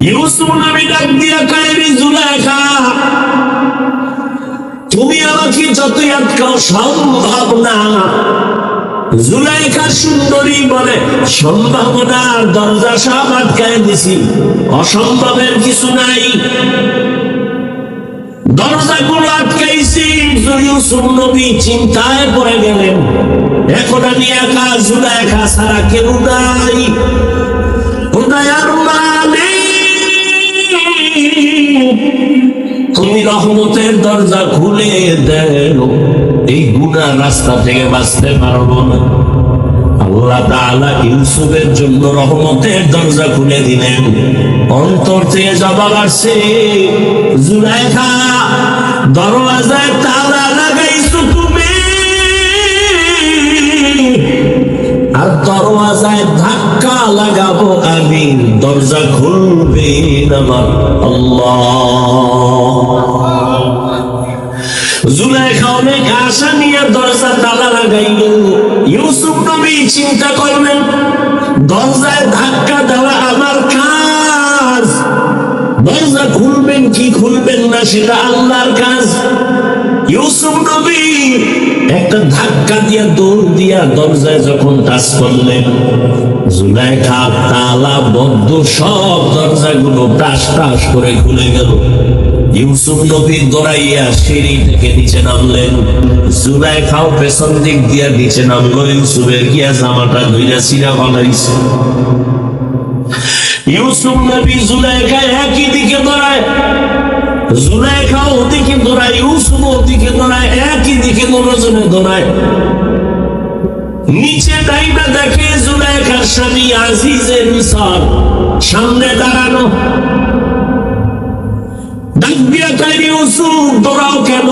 ইউসুফ নবী ডাক দিয়া কয়, জুলাইখা, তুমি আমাকে যতই আটকাও সম্ভব না। জুলাইখা সুন্দরী বলে, সম্ভাবনার দরজা সব আটকায় দিছি, অসম্ভবের কিছু নাই, দরজাগুলো আটকাইছি। ইউসুফ নবী চিন্তায় পড়ে গেলেন, এখন আমি একা, জুলাইখা ছাড়া কেউ নাই, খোদায়ার মালিক, তুমি রহমতের দরজা খুলে দেও, এই গুনার রাস্তা থেকে বাঁচতে পারবো না। আল্লাহ তাআলা ইউসুফের জন্য রহমতের দরজা খুলে দিলেন। অন্তর থেকে জবাব আসছে, জুলাইখা, দরওয়াজায় তালা লাগাইছো তুমি, আর দরওয়াজায় ধাক্কা লাগাবো আমি, দরজা খুলবে আমার আল্লাহ। জুলাইখা অনেক আশা নিয়ে দরজা তালা লাগাইল। ইউসুফ নবী চিন্তা করলেন, দরজায় ধাক্কা দেওয়া আমার কাজ, দরজা খুলবেন কি খুলবেন না সেটা আল্লাহর কাজ। ইউসুফ নবী একটা ধাক্কা দিয়া দৌড় দিয়া দরজায় যখন টাচ করলেন, জুলাইখা তালা বদ্ধ সব দরজাগুলো টাস টাস করে খুলে গেল। ইউসুফ নবী দৌড়াইয়া সিঁড়ি থেকে নিচে নামলেন, জুলাইখাও পেছন দিক দিয়া নিচে নামলো। ইউসুফের গিয়া জামাটা ধইরা ছিঁড়া বানাইছে। ইউসুফ নবী জুলাইখা একই দিকে দৌড়ায়, জুলাইখা ওদিকে দৌড়ায়, ইউসুফ ওদিকে দৌড়ায়, একই দিকে দুজনে দৌড়ায়। নিচে ডাইবা দেখে জুলাইখার স্বামী আজিজে মিসর সামনে দাঁড়ানো। ডাক দিয়া কয়, ইউসুফ দৌড়াও কেন?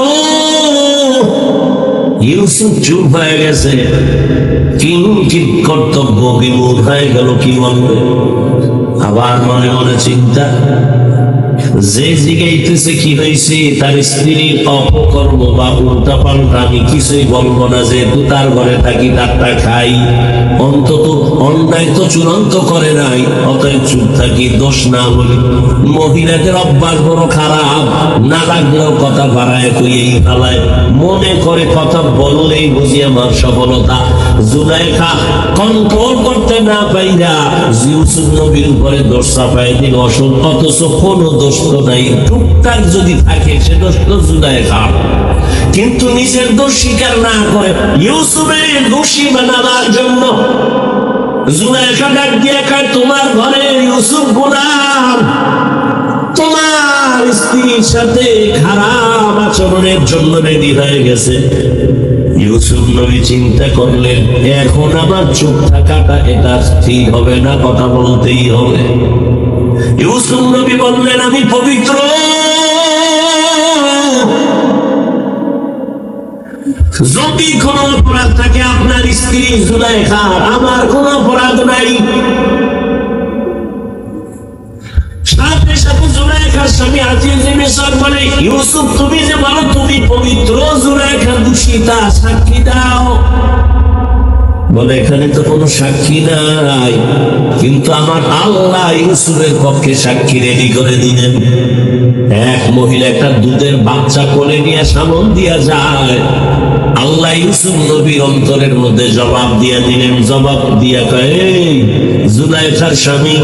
ইউসুফ চুপ হয়ে গেছে, কিঞ্চিৎ কর্তব্য বিমূঢ় হয়ে গেল, কি বলবে। আবার মনে মনে চিন্তা, যে জিগাইতেছে কি হয়েছে, তার স্ত্রীর অপকর্ম বা উল্টা পাল্টা আমি কিছুই বলবো না, যেহেতু তার ঘরে থাকি, তারটা খাই, অন্তত অন্যায় তো চূড়ান্ত করে নাই, অতএব চুপ থাকি, দোষ না বলি। মহিলাদের অভ্যাস বড় খারাপ, না লাগলেও কথা বাড়ায় কইয়েই ফেলায়, মনে করে কথা বললেই বুঝি আমার সফলতা। জুলাইখা কন্ট্রোল করতে না পাইরা ইউসুফ নবীর উপরে দোষ চাপায় দিল, অথচ কোনো দোষ তো নাই, টুকটাক যদি থাকে সে দোষ তো জুলাইখা। কিন্তু নিজের দোষ স্বীকার না করে ইউসুফের দোষী বানাবার জন্য জুলাইখা ডাক দিয়ে কয়, তোমার ঘরে ইউসুফ গোলাম, তোমার স্ত্রীর সাথে খারাপ আচরণের জন্য রেডি হয়ে গেছে। ইউসুফ নবী চিন্তা করলেন, এখন আবার চুপ থাকাটা এটা ঠিক হবে না, কথা বলতেই হবে। ইউসুফ নবী বললেন, আমি পবিত্র, যদি কোন অপরাধ থাকে আপনার স্ত্রী জুলাইখার, আমার কোন অপরাধ নাই। সাথে সাথে জুলাইখার স্বামী আজিজে মিসর বলে, ইউসুফ তুমি যে বলো তুমি পবিত্র, জুলাইখা দূষিতা, সাক্ষী দাও। বলে, এখানে তো কোনো সাক্ষী নাই, কিন্তু আমার আল্লাহ ইউসুফের পক্ষে সাক্ষী রেডি করে দিলেন। এক মহিলা একটা দুধের বাচ্চা কোলে নিয়ে সামন দিয়া যায়, আল্লাহ ইউসুফ নবীর অন্তরের মধ্যে জবাব দিয়া দিলেন। জবাব দিয়া কয়, জুলাইখার স্বামী,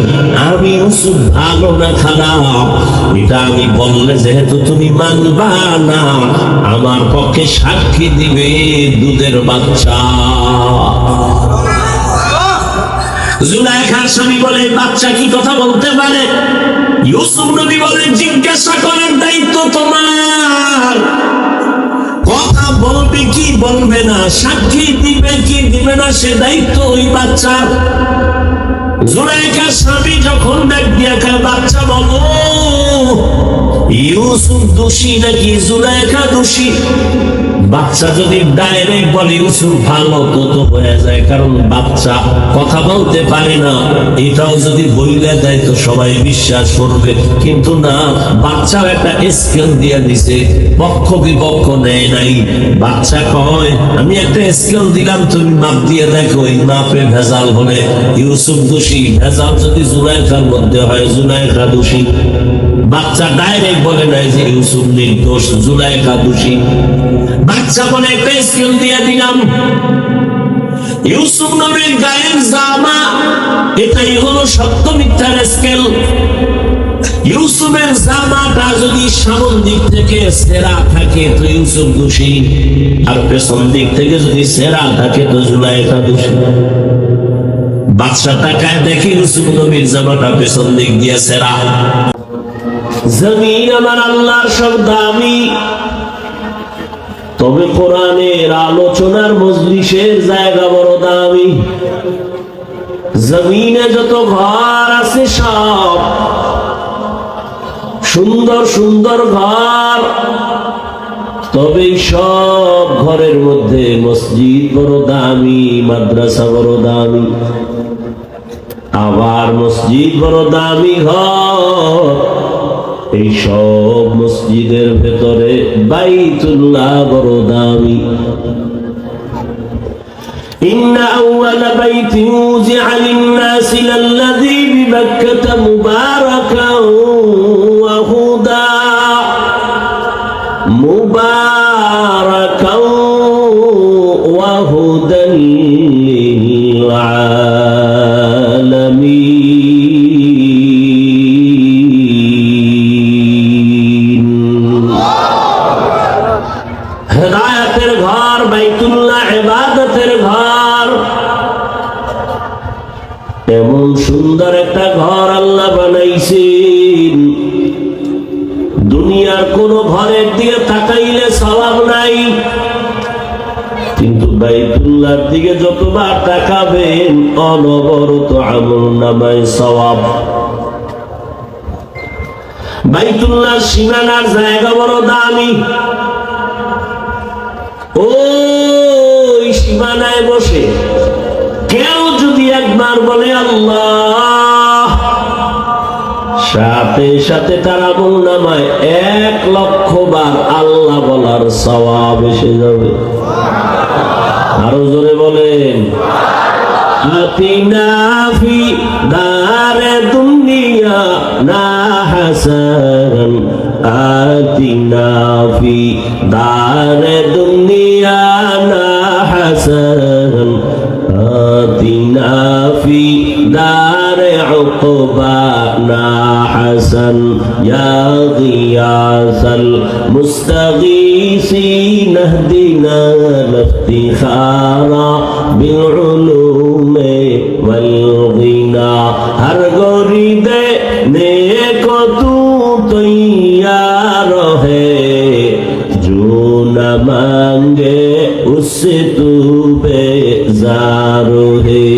আমি ইউসুফ ভালো না খারাপ এটা আমি বললে যেহেতু তুমি মানবা না, আমার পক্ষে সাক্ষী দিবে দুধের বাচ্চা। জুলাইখার স্বামী বলে, বাচ্চা কি কথা বলতে পারে? ইউসুফ নবী বলে, জিজ্ঞাসা করার দায়িত্ব তোমার, কথা বলবে কি বলবে না, সাক্ষী দিবে কি দিবে না, সে দায়িত্ব ওই বাচ্চার। জুলাইখার স্বামী যখন ডাক দিয়া কয়, বাচ্চা বলো, ইউসুফ দোষী নাকি জুলাইখা দোষী? বাচ্চা যদি ডাইরেক্ট বলে ইউসুফ ভালো তো হয়ে যায়, কারণ বাচ্চা কথা বলতে পারে না। এটাও যদি বইলে দেয় তো সবাই বিশ্বাস করবে, কিন্তু না, বাচ্চাও একটা স্কেল দিয়ে দিছে, পক্ষ বিপক্ষ নেয় নাই। বাচ্চা কয় আমি একটা স্কেল দিলাম, তুমি মাপ দিয়ে দেখো, এই মাপে ভেজাল হলে ইউসুফ দোষী, ভেজাল যদি জুলাইখার মধ্যে হয় জুলাইখা দোষী। বাচ্চা ডাইরেক্ট বলে নাই যে ইউসুফ নির্দোষ, জুলাইখা দোষী। বাচ্চা বলে একটা স্কেল দিয়ে দিলাম, ইউসুফ নবীর গায়ের জামা, এটাই হলো সত্য মিথ্যার স্কেল। ইউসুফের জামাটা যদি সামন দিক থেকে সেরা থাকে তো ইউসুফ দোষী, আর পেছন দিক থেকে যদি সেরা থাকে তো জুলাইখা দোষী। বাদশা তাকায় দেখে ইউসুফ নবীর জামাটা পেছন দিক দিয়ে সেরা। জমিন আমার আল্লাহর সব দামি, তবে কোরআনের আলোচনার মজলিসের জায়গা বড় দামি। জমিনে যত ঘর আছে সব সুন্দর সুন্দর ঘর, তবে সব ঘরের মধ্যে মসজিদ বড় দামি, মাদ্রাসা বড় দামি। আবার মসজিদ বড় দামি ঘর, এই সব মসজিদের ভেতরে বাইতুল্লাহ বড় দামি। ইন্না আউয়ালা বাইতিন উযিআ লিন-নাসি লাল্লাযী বিবাক্কাতা মুবারাকান ওয়া হুদা, মুবারাকান ওয়া হুদান লিল আলামিন। হেদায়েতের ঘর বাইতুল্লাহ, ইবাদতের ঘর। এমন সুন্দর একটা ঘর আল্লাহ বানাইছেন, দুনিয়ার কোন ঘরের দিকে তাকাইলে সওয়াব নাই, কিন্তু বাইতুল্লাহর দিকে যতবার তাকাবেন অনবরত আমলনামায় সওয়াব। বাইতুল্লাহর সীমানার জায়গা বড় দামি। ওই সীমানায় বসে কেউ যদি একবার বলে আল্লাহ, সাথে সাথে তার আমলনামায় 1,00,000 বার আল্লাহ বলার সওয়াব এসে যাবে। আরো জোরে বলেন, আতিনা ফি দারে দুনিয়া না হাসান, আতিনা ফি দারে দুনিয়া না হাসান, আতিনা ফি দারে উকবা না হাসান, ইয়া গিয়াসাল মুস্তাগীসিন ইহদিনা ইফতিখারা বিল উলুমি ওয়াল গিনা। হর গরিদে নেক তু তৈয়ার হে, जो न मांगे उससे तू बेजार है।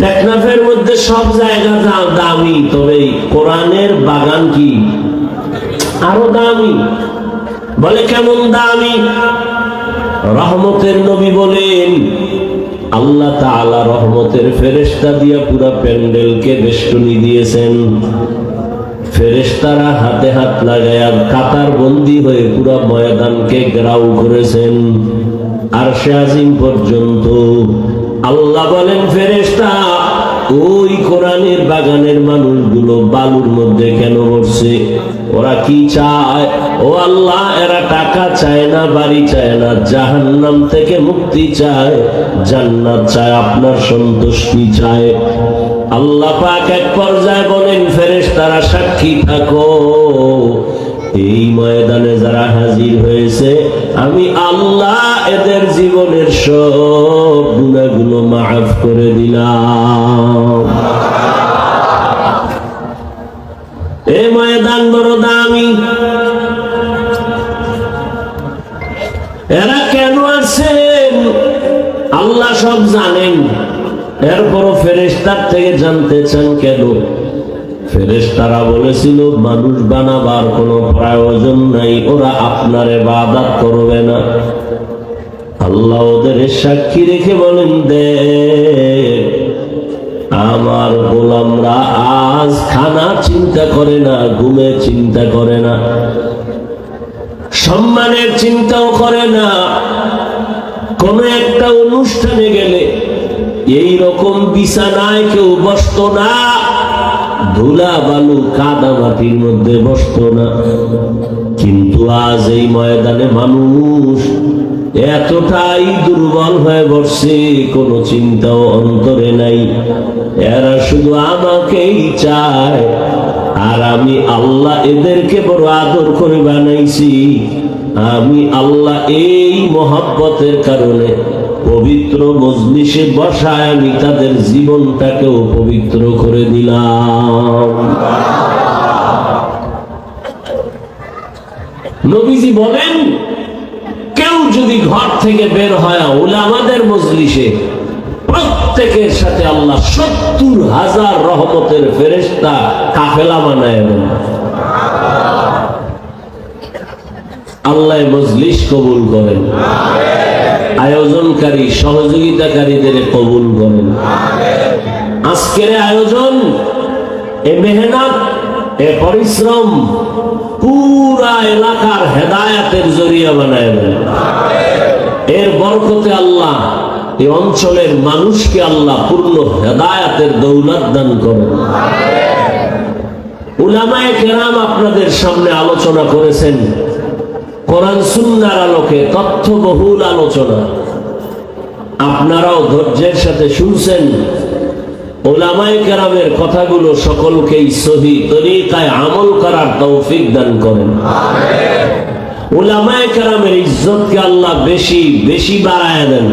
টেকনাফের মধ্যে সব জায়গা দামি, তবে কোরআনের বাগান কি আরো দামি। বলে কেমন দামি? রহমতের নবী বলেন আল্লাহ তাআলা রহমতের ফেরেশতা দিয়া পুরা প্যান্ডেলকে বেষ্টনী দিয়েছেন। ফেরেশতারা হাতে হাত লাগায়া কাতার বন্দী হয়ে পুরা ময়দানকে ঘেরাও করেছেন আরশে আজিম পর্যন্ত। আল্লাহ বলেন ফেরেশতা, ওই কোরআনের বাগানের মানুষগুলো বালুর মধ্যে কেন বসছে? ওরা কি চায়? ও আল্লাহ, এরা টাকা চায় না, বাড়ি চায় না, জাহান্নাম থেকে মুক্তি চায়, জান্নাত চায়, আপনার সন্তুষ্টি চায়। আল্লাহ পাক এক পর্যায়ে বলেন ফেরেশতারা সাক্ষী থাকো, এই ময়দানে যারা হাজির হয়েছে আমি আল্লাহ এদের জীবনের সব গুনাহগুলো মাফ করে দিলাম। এই ময়দান বড় দামি। এরা কেন আছেন আল্লাহ সব জানেন, এরপরও ফেরেশতার থেকে জানতে চান কেন? ফেরেশতারা বলেছিল মানুষ বানাবার কোনো প্রয়োজন নাই, ওরা আপনার ইবাদত করবে না। আল্লাহ ওদের সাক্ষী রেখে বলেন, দেখ আমার গোলামরা আজ খানা চিন্তা করে না, ঘুমের চিন্তা করে না, সম্মানের চিন্তাও করে না। কোন একটা অনুষ্ঠানে গেলে এই রকম বিছানায় কেউ বসতো না, ধুলা বালু কাদা মাটির মধ্যে বসতো না। কিন্তু আজ এই ময়দানে মানুষ এতটাই দুর্বল হয়ে বসছে, কোনো চিন্তাও অন্তরে নাই। এরা শুধু আমাকেই চায়, আর আমি আল্লাহ এদেরকে বড় আদর করে বানাইছি। আমি আল্লাহ এই মহব্বতের কারণে পবিত্র মজলিসে বসায় আমি তাদের জীবনটাকেও পবিত্র করে দিলাম। নবীজি বলেন, কেউ যদি ঘর থেকে বের হয় উলামাদের মজলিসে, প্রত্যেকের সাথে আল্লাহ 70,000 রহমতের ফেরেশতা কাফেলা বানায় দেন। আল্লাহ মজলিস কবুল করেন, আয়োজনকারী সহযোগিতাকারীদের কবুল করেন। আজকের আয়োজন, এ মেহনত, এ পরিশ্রম পুরা এলাকার হেদায়েতের জরিয়া বানায় দেন। এর বরকতে আল্লাহ এই অঞ্চলের মানুষকে আল্লাহ পূর্ণ হেদায়েতের দৌলত দান করেন। উলামায়ে কেরাম আপনাদের সামনে আলোচনা করেছেন, কোরআন সুন্নাহর আলোকে তথ্যবহুল আলোচনা। আপনারাও ধৈর্যের সাথে শুনছেন। উলামায়ে কেরামের কথাগুলো সকলকেই সহি তরিকায় আমল করার তৌফিক দান করেন। উলামায়ে কেরামের ইজ্জতকে আল্লাহ বেশি বেশি বাড়ায় দেন।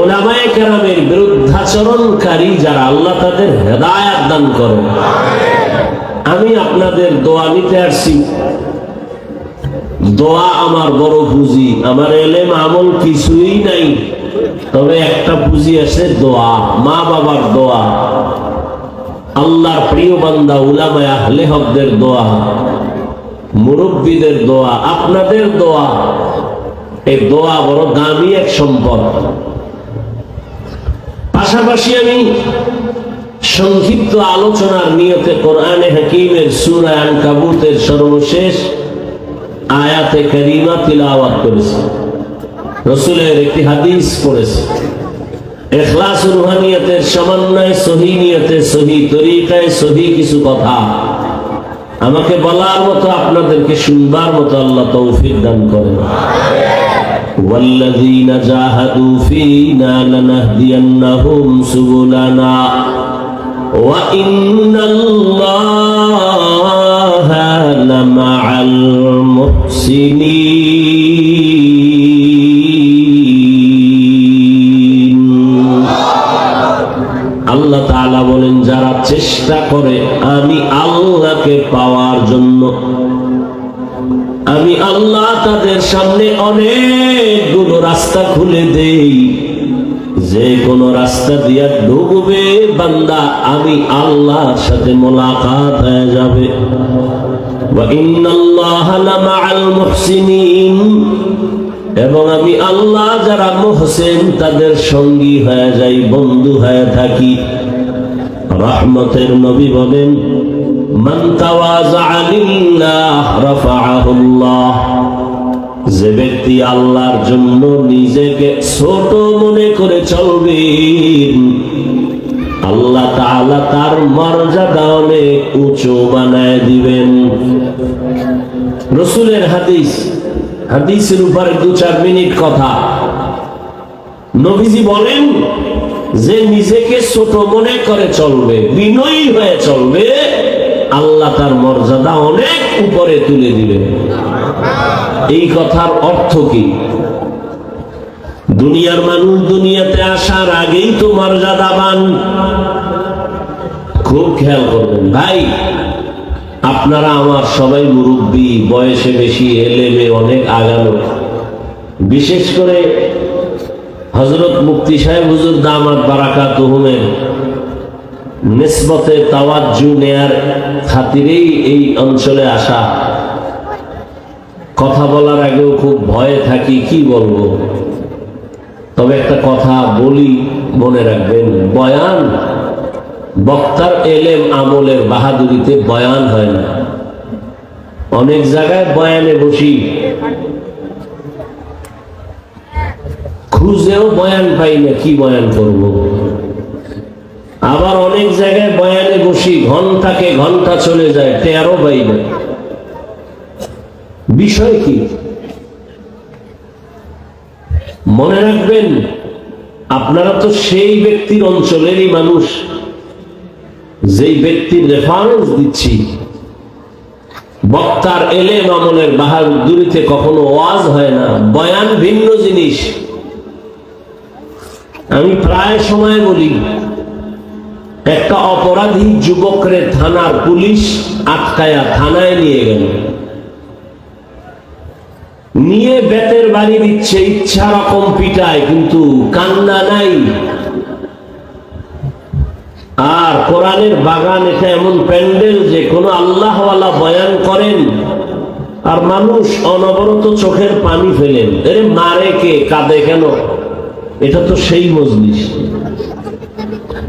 উলামায়ে কেরামের বিরুদ্ধাচরণকারী যারা, আল্লাহ তাদের হেদায়েত দান করেন। আমি আপনাদের দোয়া নিতে আসছি। দোয়া আমার বড় পুঁজি। আমার এলেম আমল কিছুই নাই, তবে একটা পুঁজি আছে, দোয়া। মা বাবার দোয়া, আল্লাহর প্রিয় বান্দা উলামায়ে আহলে হকদের দোয়া, মুরব্বীদের দোয়া, আপনাদের দোয়া। এই দোয়া বড় দামি এক সম্পদ। পাশাপাশি আমি সংক্ষিপ্ত আলোচনার নিয়তে কোরআনে হাকিমের সূরা আনকাবুতের সর্বশেষ আয়াতে কারিমা তিলাওয়াত করেছি, রাসূলের একটি হাদিস পড়েছি। ইখলাস রুহানিয়তের সমন্বয়ে সহি নিয়তে, সহি তরিকায়, সহি কিছু কথা আমাকে বলার মতো, আপনাদেরকে শুনবার মতো আল্লাহ তৌফিক দান করেন। ওয়াল্লাযীনা জাহাদু ফীনা লানাহদিয়ান্নাহুম সুবুলানা ওয়া ইন্নাল্লাহা লামাআল মুহসিনিন। আল্লাহ তাআলা বলেন, যারা চেষ্টা করে আমি আল্লাহকে পাওয়ার জন্য, আমি আল্লাহ তাদের সামনে অনেকগুলো রাস্তা খুলে দেই। যে কোনো রাস্তা দিয়া ঢুকবে বান্দা, আমি আল্লাহর সাথে মোলাকাত হয়ে যাবে। ওয়া ইন্নাল্লাহা লামাআল মুহসিনিন, এবং আমি আল্লাহ যারা মুহসিন তাদের সঙ্গী হয়ে যাই, বন্ধু হয়ে থাকি। রহমতের নবী বলেন, মান তাওয়াযা লিল্লাহ রাফাআহুল্লাহ। যে ব্যক্তি আল্লাহর জন্য নিজেকে ছোট মনে করে চলবে, আল্লাহ তাআলা তার মর্যাদা অনেক উঁচু বানায় দিবেন। রাসূলের হাদিস, হাদিসের উপর 2-4 মিনিট কথা। নবীজি বলেন, যে নিজেকে ছোট মনে করে চলবে, বিনয়ী হয়ে চলবে, আল্লাহ তার মর্যাদা অনেক উপরে তুলে দিবেন। এই কথার অর্থ কি? দুনিয়ার মানুষ দুনিয়াতে আসার আগেই তো মর্যাদাবান। খুব খেয়াল করবেন ভাই, আপনারা আমার সবাই মুরব্বী, বয়সে বেশি, এলেমে অনেক আগানো। বিশেষ করে হযরত মুফতি সাহেব হুজুর দামাত বারাকাতুহুমের নিসবতে তাওয়াজ্জু নেয়ার খাতিরেই এই অঞ্চলে আসা। কথা বলার আগেও খুব ভয়ে থাকি, কি বলবো। তবে একটা কথা বলি, মনে রাখবেন, বয়ান, বক্তার এলেম আমলের বাহাদুরিতে বয়ান হয় না। অনেক জায়গায় বয়ানে বসি, খুঁজেও বয়ান পাই না, কি বয়ান করব। আবার অনেক জায়গায় বয়ানে বসি, ঘন্টাকে ঘন্টা চলে যায়, টেরও পাই না। বিষয় কি? মনে রাখবেন, আপনারা তো সেই ব্যক্তির অঞ্চলেরই মানুষ, যেই ব্যক্তির রেফারেন্স দিচ্ছি। বক্তার এলেম আমলের বাহাদুরিতে কখনো ওয়াজ হয় না, বয়ান ভিন্ন জিনিস। আমি প্রায় সময় বলি, একটা অপরাধী যুবকরে থানার পুলিশ আটকায়া থানায় নিয়ে গেল, নিয়ে বেতের বাড়ি দিচ্ছে, ইচ্ছা রকম পিটায়, কিন্তু কান্না নাই। আর কোরআনের বাগান এটা এমন প্যান্ডেল যে কোনো আল্লাহওয়ালা বয়ান করেন আর মানুষ অনবরত চোখের পানি ফেলেন, এরে মারে কে, কাঁদে কেন? এটা তো সেই মজলিস,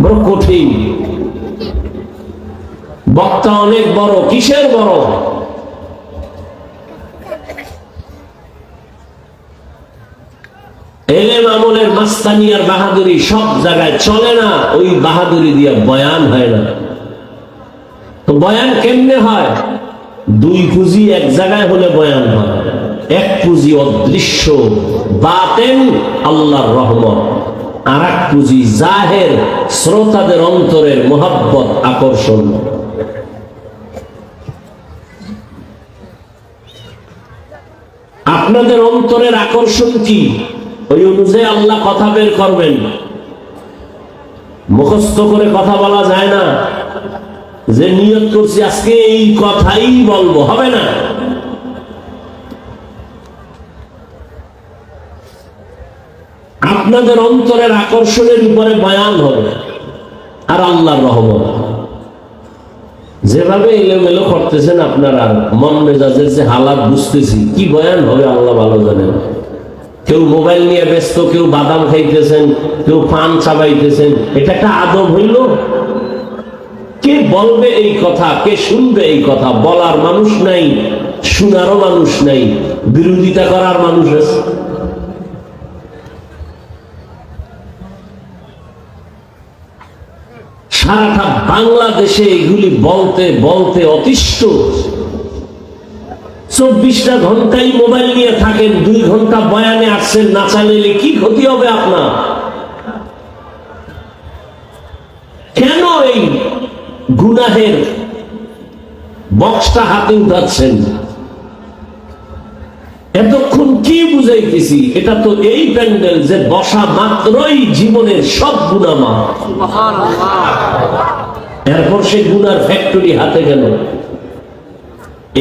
বড় কঠিন। বক্তা অনেক বড়, কিসের বড়? এলেম আমলের মাস্তানি আর বাহাদুরি সব জায়গায় চলে না, ওই বাহাদুরি দিয়ে বয়ান হয় না। তো বয়ান কেমনে হয়? দুই পুঁজি এক জায়গায় হলে বয়ান হয়। এক পুঁজি অদৃশ্য বাতেন আল্লাহর রহমত, আর এক পুঁজি জাহের শ্রোতাদের অন্তরের মোহাব্বত আকর্ষণ। আপনাদের অন্তরের আকর্ষণ কি? ওই অনুযায়ী আল্লাহ কথা বের করবেন। মুখস্থ করে কথা বলা যায় না, যে নিয়ত করছি আজকে এই কথাই বলবো, হবে না। আপনাদের অন্তরের আকর্ষণের উপরে বয়ান হবে আর আল্লাহর রহমত। যেভাবে এলোমেলো করতেছেন আপনারা, মন মেজাজের যে হালাত বুঝতেছি, কি বয়ান হবে আল্লাহ ভালো জানেন। কেউ মোবাইল নিয়ে ব্যস্ত, কেউ বাদাম খাইতেছেন, কেউ পান চাবাইতেছেন। এটা একটা আদব হইল? কে বলবে এই কথা, কে শুনবে এই কথা? বলার মানুষ নাই, শোনারও মানুষ নাই, বিরোধিতা করার মানুষ আছে। সারাটা বাংলাদেশে এগুলি বলতে বলতে অতিষ্ঠ। 24টা ঘন্টাই মোবাইল নিয়ে থাকেন, 2 ঘন্টা বয়ানে আসছেন, না চালিয়ে কি ক্ষতি হবে আপনার? কেন এই গুনাহের বক্সটা হাতে উঠাচ্ছেন? এতক্ষণ কি বুঝাইতেছি? এটা তো এই প্যান্ডেল যে বসা মাত্রই জীবনের সব গুনাহ মাফ। এরপর সে গুনার ফ্যাক্টরি হাতে গেল।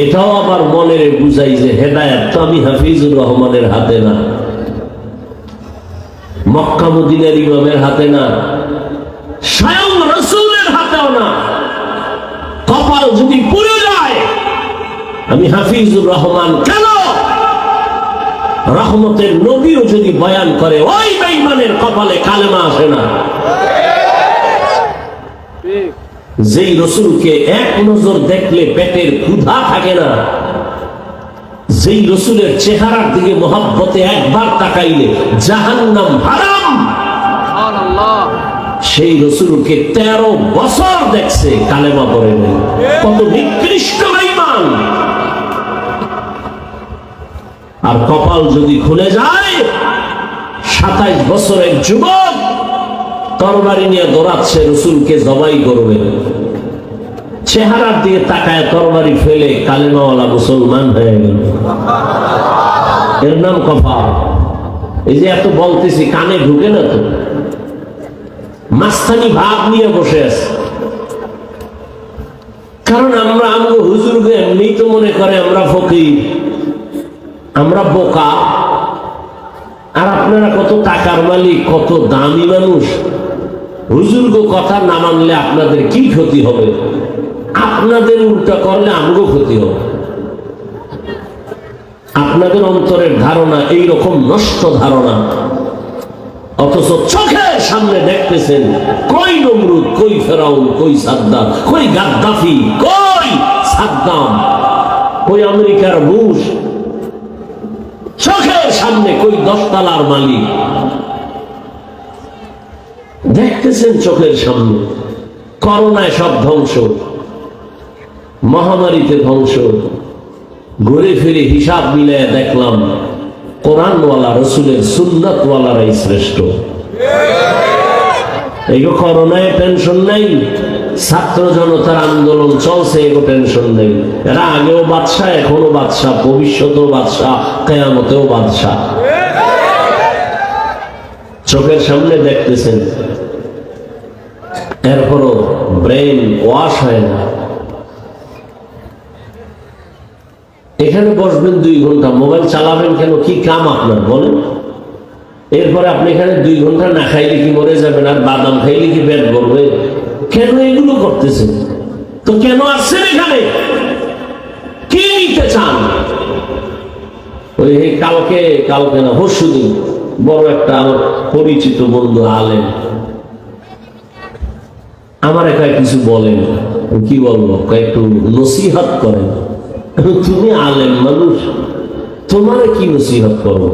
এটাও আবার মনের বুঝাই যে হেদায়েত তো আমি হাফিজুর রহমানের হাতে না, মক্কা মদিনার ইমামের হাতে না, স্বয়ং রাসূলের হাতেও না। কপাল যদি পুড়ে যায়, আমি হাফিজুর রহমান কেন, রহমতের নবীও যদি বয়ান করে, ওই বেঈমানের কপালে কালেমা আসে না। যেই রসুলকে এক নজর দেখলে পেটের ক্ষুধা থাকে না, যেই রসুলের চেহারার দিকে মোহাব্বতে একবার তাকাইলে জাহান্নাম হারাম, সেই রসুলকে 13 বছর দেখছে, কালেমা পড়ে নেই। কত নিকৃষ্ট বেঈমান! আর কপাল যদি খুলে যায়, 27 বছরের যুবক তরবারি নিয়ে দৌড়াচ্ছে, রসুলকে জবাই করবে, চেহারার দিকে তাকায় তরবারি ফেলে কালেমাওয়ালা মুসলমান হয়ে গেল। এর নাম কপাল। এই যে এত বলতেছি, কানে ঢুকে না তো, মাস্তানি ভাব নিয়ে বসে আছে। কারণ আমরা আমগো হুজুরকে এমনি তো মনে করে আমরা ফকির, আমরা বোকা। আর আপনারা কত টাকার মালিক, কত দামি মানুষ। হুজুরগো কথা না মানলে আপনাদের কি ক্ষতি হবে, আপনাদের উল্টা করলে আমগো ক্ষতি হবে। আপনাদের অন্তরের ধারণা এইরকম নষ্ট ধারণা, অথচ চোখের সামনে দেখতেছেন কই নমরুদ, কই ফেরাউন, কই সাদ্দাম, কই গাদ্দাফি, কই সাদ্দাম, কই আমেরিকার বুশ, চোখের সামনে কই 10 তলার মালিক দেখতেছেন চোখের সামনে। করোনায় সব ধ্বংস, মহামারীতে ধ্বংস। ঘুরে ফিরে হিসাব মিলায় দেখলাম কোরআনওয়ালা, রসুলের সুন্নাতওয়ালারাই শ্রেষ্ঠ। এগো করোনায় টেনশন নাই, ছাত্র জনতার আন্দোলন চলছে, এগো টেনশন নেই। এরা আগেও বাদশা, এখনো বাদশা, ভবিষ্যতেও বাদশা, কিয়ামতেও বাদশা। চোখের সামনে দেখতেছেন, এরপরও ব্রেন ওয়াশ হয় না। এখানে বসবেন 2 ঘন্টা, মোবাইল চালাবেন কেন? কি কাম আপনার বলেন? এরপরে আপনি এখানে 2 ঘন্টা না খাইলে কি মরে যাবেন, আর বাদাম খাইলে কি পেট ভরবে? কেন এগুলো করতেছেন? তো কেন আসছেন এখানে? কি নিতে চান? ওই কালকে না পরশুদিন বড় একটা আমার পরিচিত বন্ধু আলেম আমার একা কিছু বলেন, কি বলবো, একটু নসিহত করেন। তুমি আলেম মানুষ, তোমারে কি নসিহত করবো?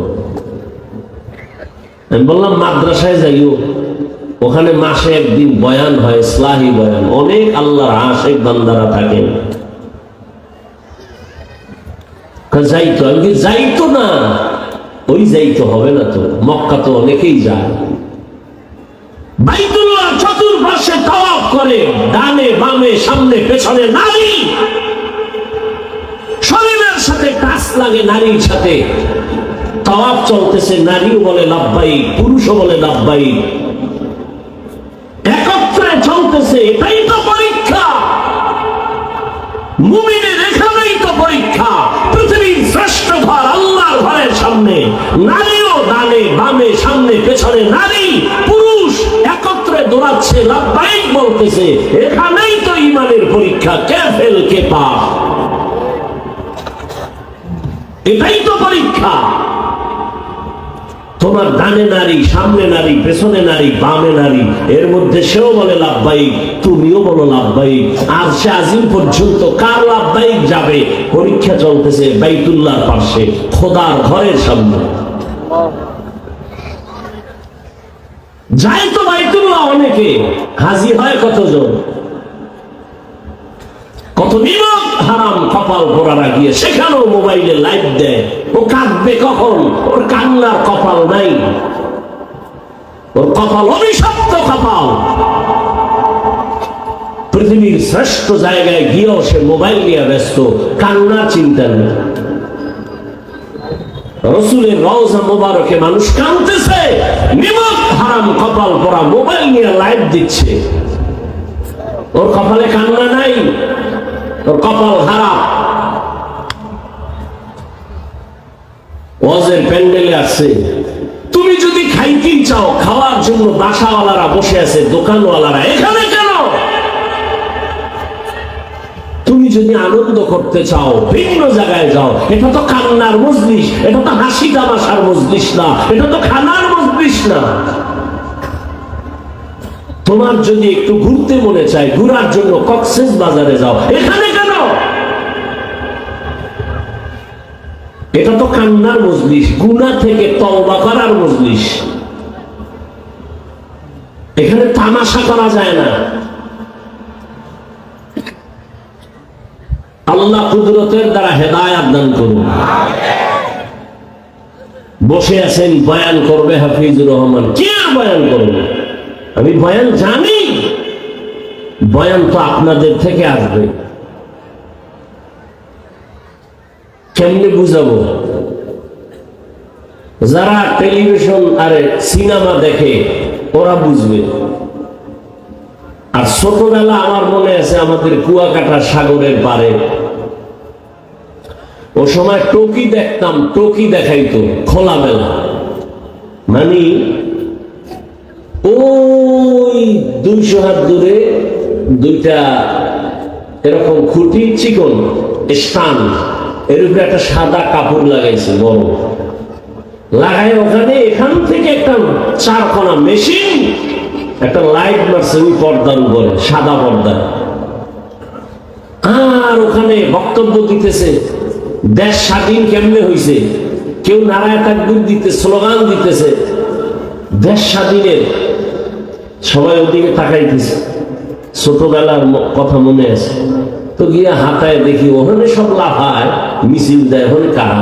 আমি বললাম মাদ্রাসায় যাইও, ওখানে মাসে একদিন বয়ান হয়, ইসলাহি বয়ান, অনেক আল্লাহর আশিক বান্দারা থাকেন। যাইতো? আমি যাইতো না, ওই যাইতে হবে না তো, মক্কা তো অনেকেই যায়। বাইতুল্লাহ চতুর্পাশে তাওয়াফ করে, ডানে বামে সামনে পেছনে নারী, শরীরের সাথে টাচ লাগে নারীর সাথে। তাওয়াফ চলতেছে, নারীও বলে লাব্বাইক, পুরুষও বলে লাব্বাইক, একত্রে চলতেছে। এটাই তো পরীক্ষা, মুমিনের এখানেই তো পরীক্ষা। পৃথিবীর শ্রেষ্ঠ ঘর আল্লাহর ঘরের সামনে নারীও ডানে বামে সামনে পেছনে নারী পুরুষ একত্রে দৌড়াচ্ছে, লাব্বাইক বলতেছে। এখানেই তো ইমানের পরীক্ষা, কে ফেল কে পাস, এটাই তো পরীক্ষা। তোমার ডানে নারী, সামনে নারী, পেছনে নারী, বামে নারী, এর মধ্যে সেও বলে লাভবাহিক, তুমিও বলো লাভবাহিক। আর সে আজিম পর্যন্ত কার লাভবাহিক যাবে? পরীক্ষা চলতেছে বাইতুল্লাহর পাশে, খোদার ঘরের সামনে। যায় তো বাইতুল্লাহ অনেকে, হাজির হয় কতজন? কত নিমক হারাম কপাল পোড়ারা গিয়ে সেখানেও মোবাইলে লাইভ দেয়। ও কাঁদবে কখন? ওর কান্নার কপাল নাই, ওর কপাল অভিশপ্ত কপাল। পৃথিবীর শ্রেষ্ঠ জায়গায় গিয়েও সে মোবাইল নিয়ে ব্যস্ত, কান্নার চিন্তা নেই। রসুলের রওজা মোবারকে মানুষ কাঁদতেছে, নিমক হারাম কপাল পোড়া মোবাইল নিয়ে লাইভ দিচ্ছে। ওর কপালে কান্না নাই, ওর কপাল খারাপ। ওয়াজের প্যান্ডেলে আসছে, তুমি যদি খাইতেই চাও, খাওয়ার জন্য বাসাওয়ালারা বসে আছে, দোকানওয়ালারা, এখানে কেন? তুমি যদি আনন্দ করতে চাও ভিন্ন জায়গায় যাও। এটা তো কান্নার মজলিস, এটা তো হাসি তামাশার মজলিস না, এটা তো খানার মজলিস না। তোমার যদি একটু ঘুরতে মনে চায়, ঘুরার জন্য কক্সেস বাজারে যাও, এখানে কেন? এটা তো কান্নার মজলিস, গুনাহ থেকে তওবা করার মজলিস। এখানে তামাশা করা যায় না। আল্লাহ কুদরতের দ্বারা হেদায়েত দান করুন। বসে আছেন, বয়ান করবে হাফিজুর রহমান, কে আর বয়ান করবে? আমি বয়ান জানি, বয়ান তো আপনাদের থেকে আসবে। কেমনে বুঝাবো? যারা টেলিভিশন আর সিনেমা দেখে ওরা বুঝবে। আর ছোটবেলা আমার মনে আছে, আমাদের কুয়াকাটা সাগরের পারে, ও সময় টকি দেখতাম, টকি দেখাইতো খোলামেলা, মানে ওই 200 হাত দূরে দুইটা এরকম খুঁটি চিকন স্থান, এর উপরে একটা সাদা কাপড় লাগাইছে বড়, লাগাই ওখানে এখান থেকে একটা 4 কোণা মেশিন একটা লাইট মারছে ওই পর্দার উপরে, সাদা পর্দা। আর ওখানে বক্তব্য দিতেছে দেশ স্বাধীন কেমনে হয়েছে, কেউ নারায় তাকবীর দিতে স্লোগান দিতেছে দেশ স্বাধীনের। সবাই ওদিকে তাকাইতেছে, ছোটবেলার কথা মনে আছে তো, গিয়া হাতায় দেখি ওখানে সব লাফায় মিছিল দেয়, ওখানে কারা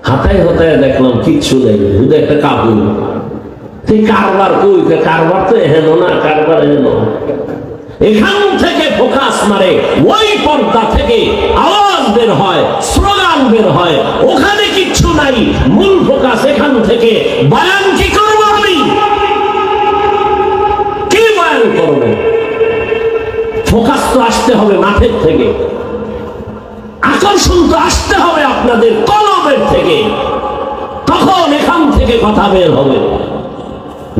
হাতায় হতায় দেখলাম কিচ্ছু নেই, শুধু একটা কাপড়। কারবার কই, কারবার তো হেন না, কারবার হেন। এখান থেকে ফোকাস মারে, ওই পর্দা থেকে আওয়াজ বের হয়, স্লোগান বের হয়, ওখানে কিচ্ছু নাই, মূল ফোকাস এখান থেকে। বয়ান কি করবো আমি, কি বয়ান করবো? ফোকাস তো আসতে হবে মাঠের থেকে, আকর্ষণ তো আসতে হবে আপনাদের কলমের থেকে, তখন এখান থেকে কথা বের হবে।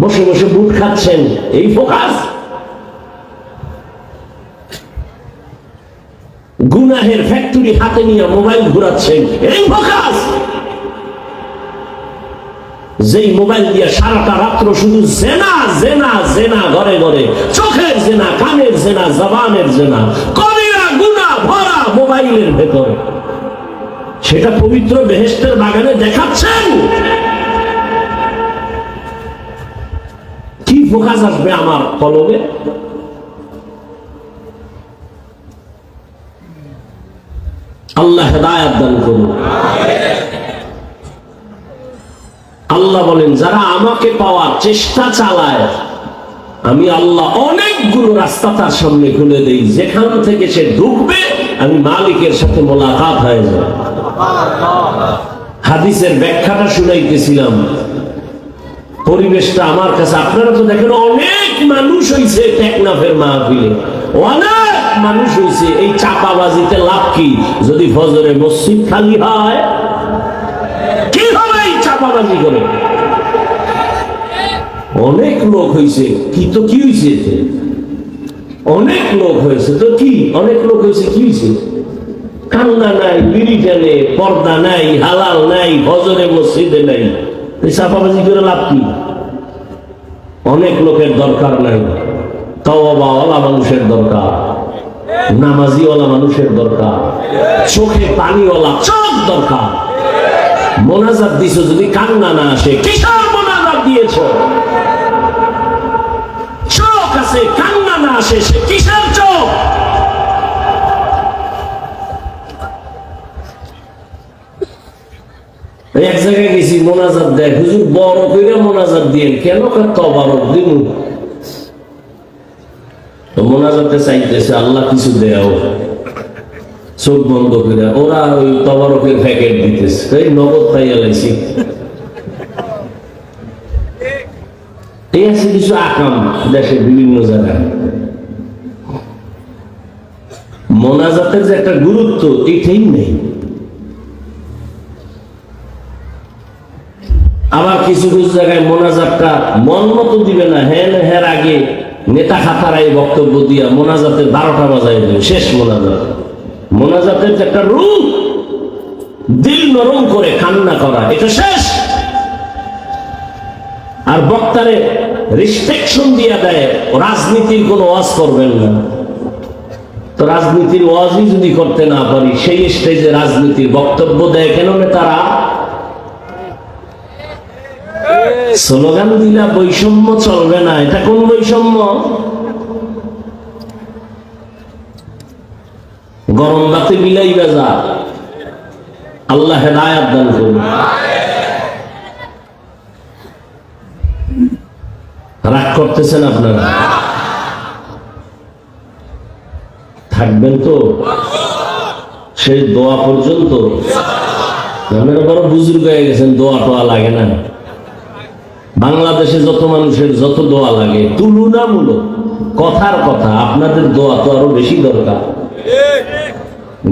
বসে বসে বুট খাচ্ছেন, এই ফোকাস? গুনাহের ফ্যাক্টরি হাতে নিয়ে মোবাইল ঘুরাচ্ছেন, এই ফোকাস? যেই মোবাইল দিয়ে সারাটা রাত্র শুধু জেনা জেনা জেনা, ঘরে ঘরে চোখের জেনা, কানের জেনা, জবানের জেনা, কবিরা গুনাহ ভরা মোবাইলের ভেতরে, সেটা পবিত্র বেহেশতের বাগানে দেখাচ্ছেন। কি ফোকাস আসবে আমার কলমে? আল্লাহ হেদায়েত দান করুন। আল্লাহ বলেন যারা আমাকে পাওয়ার চেষ্টা চালায়, আমি আল্লাহ অনেকগুলো রাস্তা তার সামনে খুলে দেই, যেখান থেকে সে ঢুকবে আমি মালিকের সাথে মোলাকাত হয়ে যায়। হাদিসের ব্যাখ্যাটা শুনাইতেছিলাম, পরিবেশটা আমার কাছে, আপনারা তো দেখেন অনেক মানুষ হইছে টেকনাফের মাহফিলে, অনেক মানুষ হইছে। এই চাপাবাজিতে লাভ কি? যদি ফজরে মসজিদ খালি হয়, কি হবে এই চাপাবাজি করে? অনেক লোক হইছে, কি তো কি হইছে? অনেক লোক হয়েছে তো কি, অনেক লোক হয়েছে কি হয়েছে? কান্না নাই, বিড়ি টানে, পর্দা নাই, হালাল নাই, ফজরে মসজিদে নাই, চাপাবাজি করে লাভ কি? অনেক লোকের দরকার নাই, তওবাওয়ালা মানুষের দরকার, নামাজিওয়ালা মানুষের দরকার, চোখে পানিওয়ালা চোখ দরকার। মোনাজাত দিছো যদি কান্না না আসে, কিসের মোনাজাত দিয়েছ? চোখ আছে, কান্না না আসে, সে কিসের চোখ? এক জায়গায় গেছি, মোনাজাত দেয় হুজুর, বড় করে মোনাজাত দিয়ে, কেন? তবারক দিন। মোনাজাতে চাইতেছে আল্লাহ কিছু দেও, চোখ বন্ধ করে ওরা ওই তবারকের প্যাকেট দিতেছে, এই নগদ পাইয়া লাইছি। এই আছে কিছু আকাম দেশের বিভিন্ন জায়গায়। মোনাজাতের যে একটা গুরুত্ব, এটাই নেই। আবার কিছু কিছু জায়গায় মোনাজাতটা মন মতো দিবে না, হ্যাঁ আগে নেতা খাতারাই বক্তব্য দিয়া মোনাজাতের 12টা বাজায় দেবে, শেষ মোনাজাত। মোনাজাতের যে একটা রূপ, দিল নরম করে কান্না করা, এটা শেষ। আর বক্তারে রিস্ট্রিকশন দিয়া দেয়, রাজনীতির কোনো ওয়াজ করবেন না। তো রাজনীতির ওয়াজই যদি করতে না পারি, সেই স্টেজে রাজনীতির বক্তব্য দেয় কেন নেতারা? স্লোগান দিলা বৈষম্য চলবে না, এটা কোন বৈষম্য? গরম রাতে বিলাই বাজা। আল্লাহ হেদায়েত দান করুন। রাগ করতেছেন আপনারা? থাকবেন তো সেই দোয়া পর্যন্ত? আপনারা বড় বুজুর্গ হয়ে গেছেন, দোয়া টোয়া লাগে না। বাংলাদেশে যত মানুষের যত দোয়া লাগে, তুলনামূলক কথার কথা, আপনাদের দোয়া তো আরো বেশি দরকার।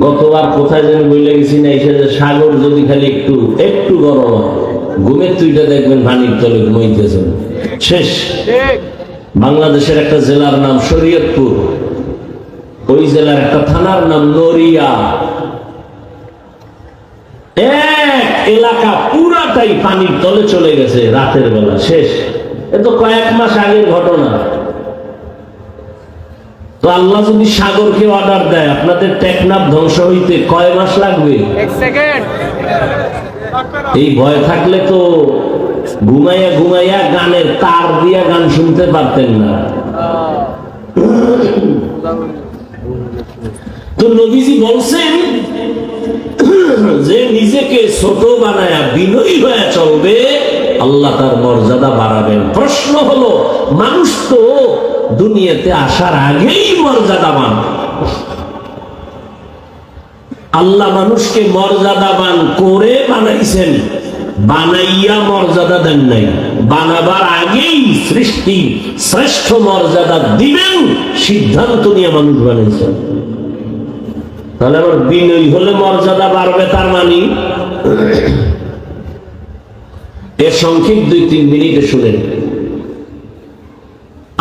গতবার কোথায় যেন বলে গেছি না, এসে যে সাগর যদি খালি একটু একটু গরম হয়, ঘুমের তুইটা দেখবেন পানির তলে ঘুমাইতেছেন। শেষ। বাংলাদেশের একটা জেলার নাম শরীয়তপুর, ওই জেলার একটা থানার নাম নড়িয়া। এক এলাকা পুরাটাই পানির তলে চলে গেছে রাতের বেলা, শেষ। এ তো কয়েক মাস আগের ঘটনা। তো আল্লাহ যদি সাগরকে অর্ডার দেয় আপনাদের টেকনাফ ধ্বংস হইতে কয় মাস লাগবে? 1 সেকেন্ড। এই ভয় থাকলে তো ঘুমাইয়া ঘুমাইয়া গানের তার দিয়া গান শুনতে পারতেন না। তো নবীজি বলছেন যে নিজেকে ছোট বানায়া বিনয়ী হয়ে চলবে, আল্লাহ তার মর্যাদা বাড়াবেন। প্রশ্ন হলো, মানুষ তো দুনিয়াতে আসার আগেই মর্যাদাবান। আল্লাহ মানুষকে মর্যাদাবান করে বানাইছেন, বানাইয়া মর্যাদা দেন নাই। বানাবার আগেই সৃষ্টি শ্রেষ্ঠ মর্যাদা দিবেন সিদ্ধান্ত নিয়ে মানুষ বানিয়েছেন। তাহলে আমার বিনয়ী হলে মর্যাদা বাড়বে, তার মানে এর সংক্ষিপ্ত 2-3 মিনিটে শুনেন।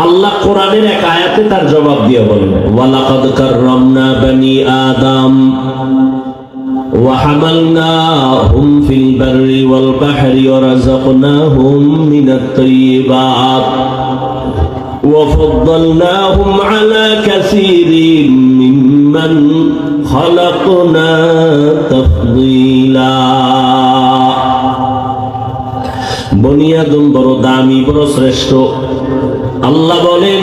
আল্লাহ কোরআনের এক আয়াতে তার জবাব দিয়ে বলেন, ওয়ালাকাদ কাররামনা বনি আদম ওয়া হামালনাহুম ফিল বাররি ওয়াল বাহরি ওয়া রাযাকনাহুম মিনাত তাইয়্যিবাত ওয়া ফাদ্দালনাহুম আলা কাসীরিন মিম্মান খালাকনা তাফদীলা। বনি আদম বড় দামি, বড় শ্রেষ্ঠ। আল্লাহ বলেন,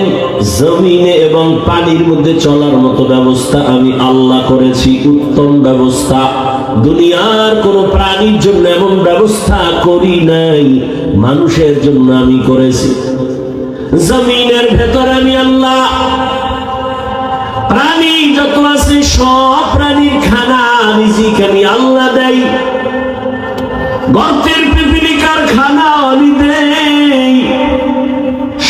জমিনে এবং পানির মধ্যে চলার মতো ব্যবস্থা আমি আল্লাহ করেছি, উত্তম ব্যবস্থা। দুনিয়ার কোন প্রাণীর জন্য এমন ব্যবস্থা করি নাই, মানুষের জন্য আমি করেছি। জমিনের ভেতরে আমি আল্লাহ প্রাণী যত আছে সব প্রাণীর খানা রিজিক আমি আল্লাহ দেই। গর্তের পিপিলিকার খানা আমি দেই।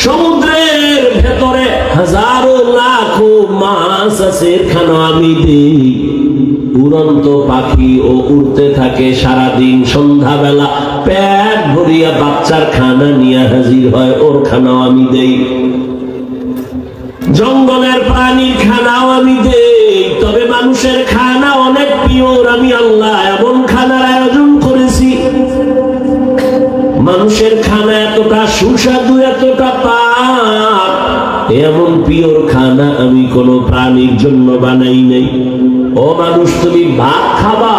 সমুদ্রের ভেতরে হাজারো লাখো মাছ আছে, খানা আমি দিই। উড়ন্ত পাখি ও উড়তে থাকে সারাদিন, সন্ধ্যাবেলা পেট ভরিয়া বাচ্চার খানা নিয়ে হাজির হয়, ওর খানাও আমি দেই। জঙ্গলের প্রাণীর খানাও আমি দেই। তবে মানুষের খানা অনেক পিওর, আমি আল্লাহ এমন খানার আয়োজন করেছি। মানুষের খানা এতটা সুস্বাদু, এতটা পাক, এমন পিওর খানা আমি কোন প্রাণীর জন্য বানাই নাই। ও মানুষ, তুমি ভাত খাবা,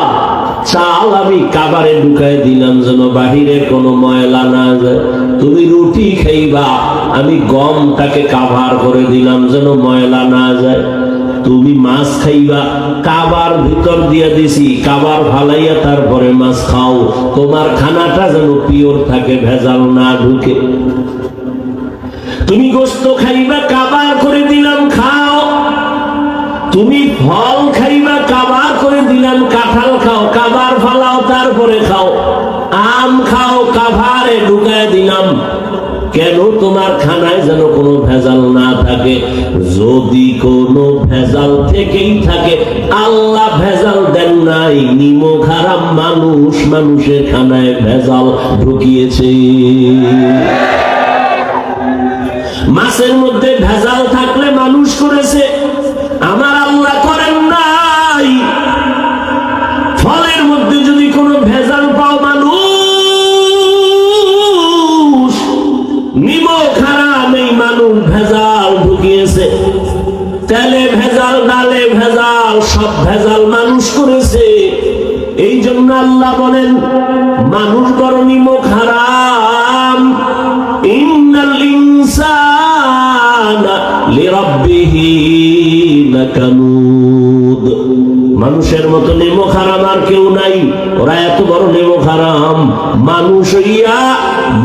চাল আমি কাবারে ঢুকাই দিলাম যেন বাহিরে কোনো ময়লা না যায়। তুমি রুটি খাইবা, আমি গমটাকে কাভার করে দিলাম যেন ময়লা না যায়। তুমি মাছ খাইবা, কাবার ভিতর দিয়ে দিছি, কাবার ফালাইয়া তারপরে মাছ খাও। তোমার খানাটা যেন পিওর থাকে, ভেজাল না ঢুকে। তুমি গোশত খাইবা, কাবার করে দিলাম, খাও। তুমি ফল খাইবা, কাবার করে দিলাম, কাঁঠাল খাও, কাবার ফালাও তারপরে খাও। আম খাও, কাভারে ঢুকায় দিলাম। কেন? তোমার খানায় যেন কোনো ভেজাল না থাকে। যদি কোনো ভেজাল থেকেই থাকে, আল্লাহ ভেজাল দেন নাই, নিমক হারাম মানুষ মানুষের খানায় ভেজাল ঢুকিয়েছে। মাছের মধ্যে ভেজাল থাকলে মানুষ করেছে, আমার আল্লাহ করেন নাই। ফলের মধ্যে যদি কোনো ভেজাল পাও, মানুষ নিমক হারাম, এই মানুষ ভেজাল ঢুকিয়েছে। তেলে ভেজাল, ডালে ভেজাল, সব ভেজাল মানুষ করেছে। এই জন্য আল্লাহ বলেন, মানুষ বড় নিমক হারাম। ইন্নাল ইনসানা লিরাব্বিহি লাকানুদ। মানুষের মতো নিমক হারাম আর কেউ নাই। ওরা এত বড় নিমক হারাম, মানুষ হইয়া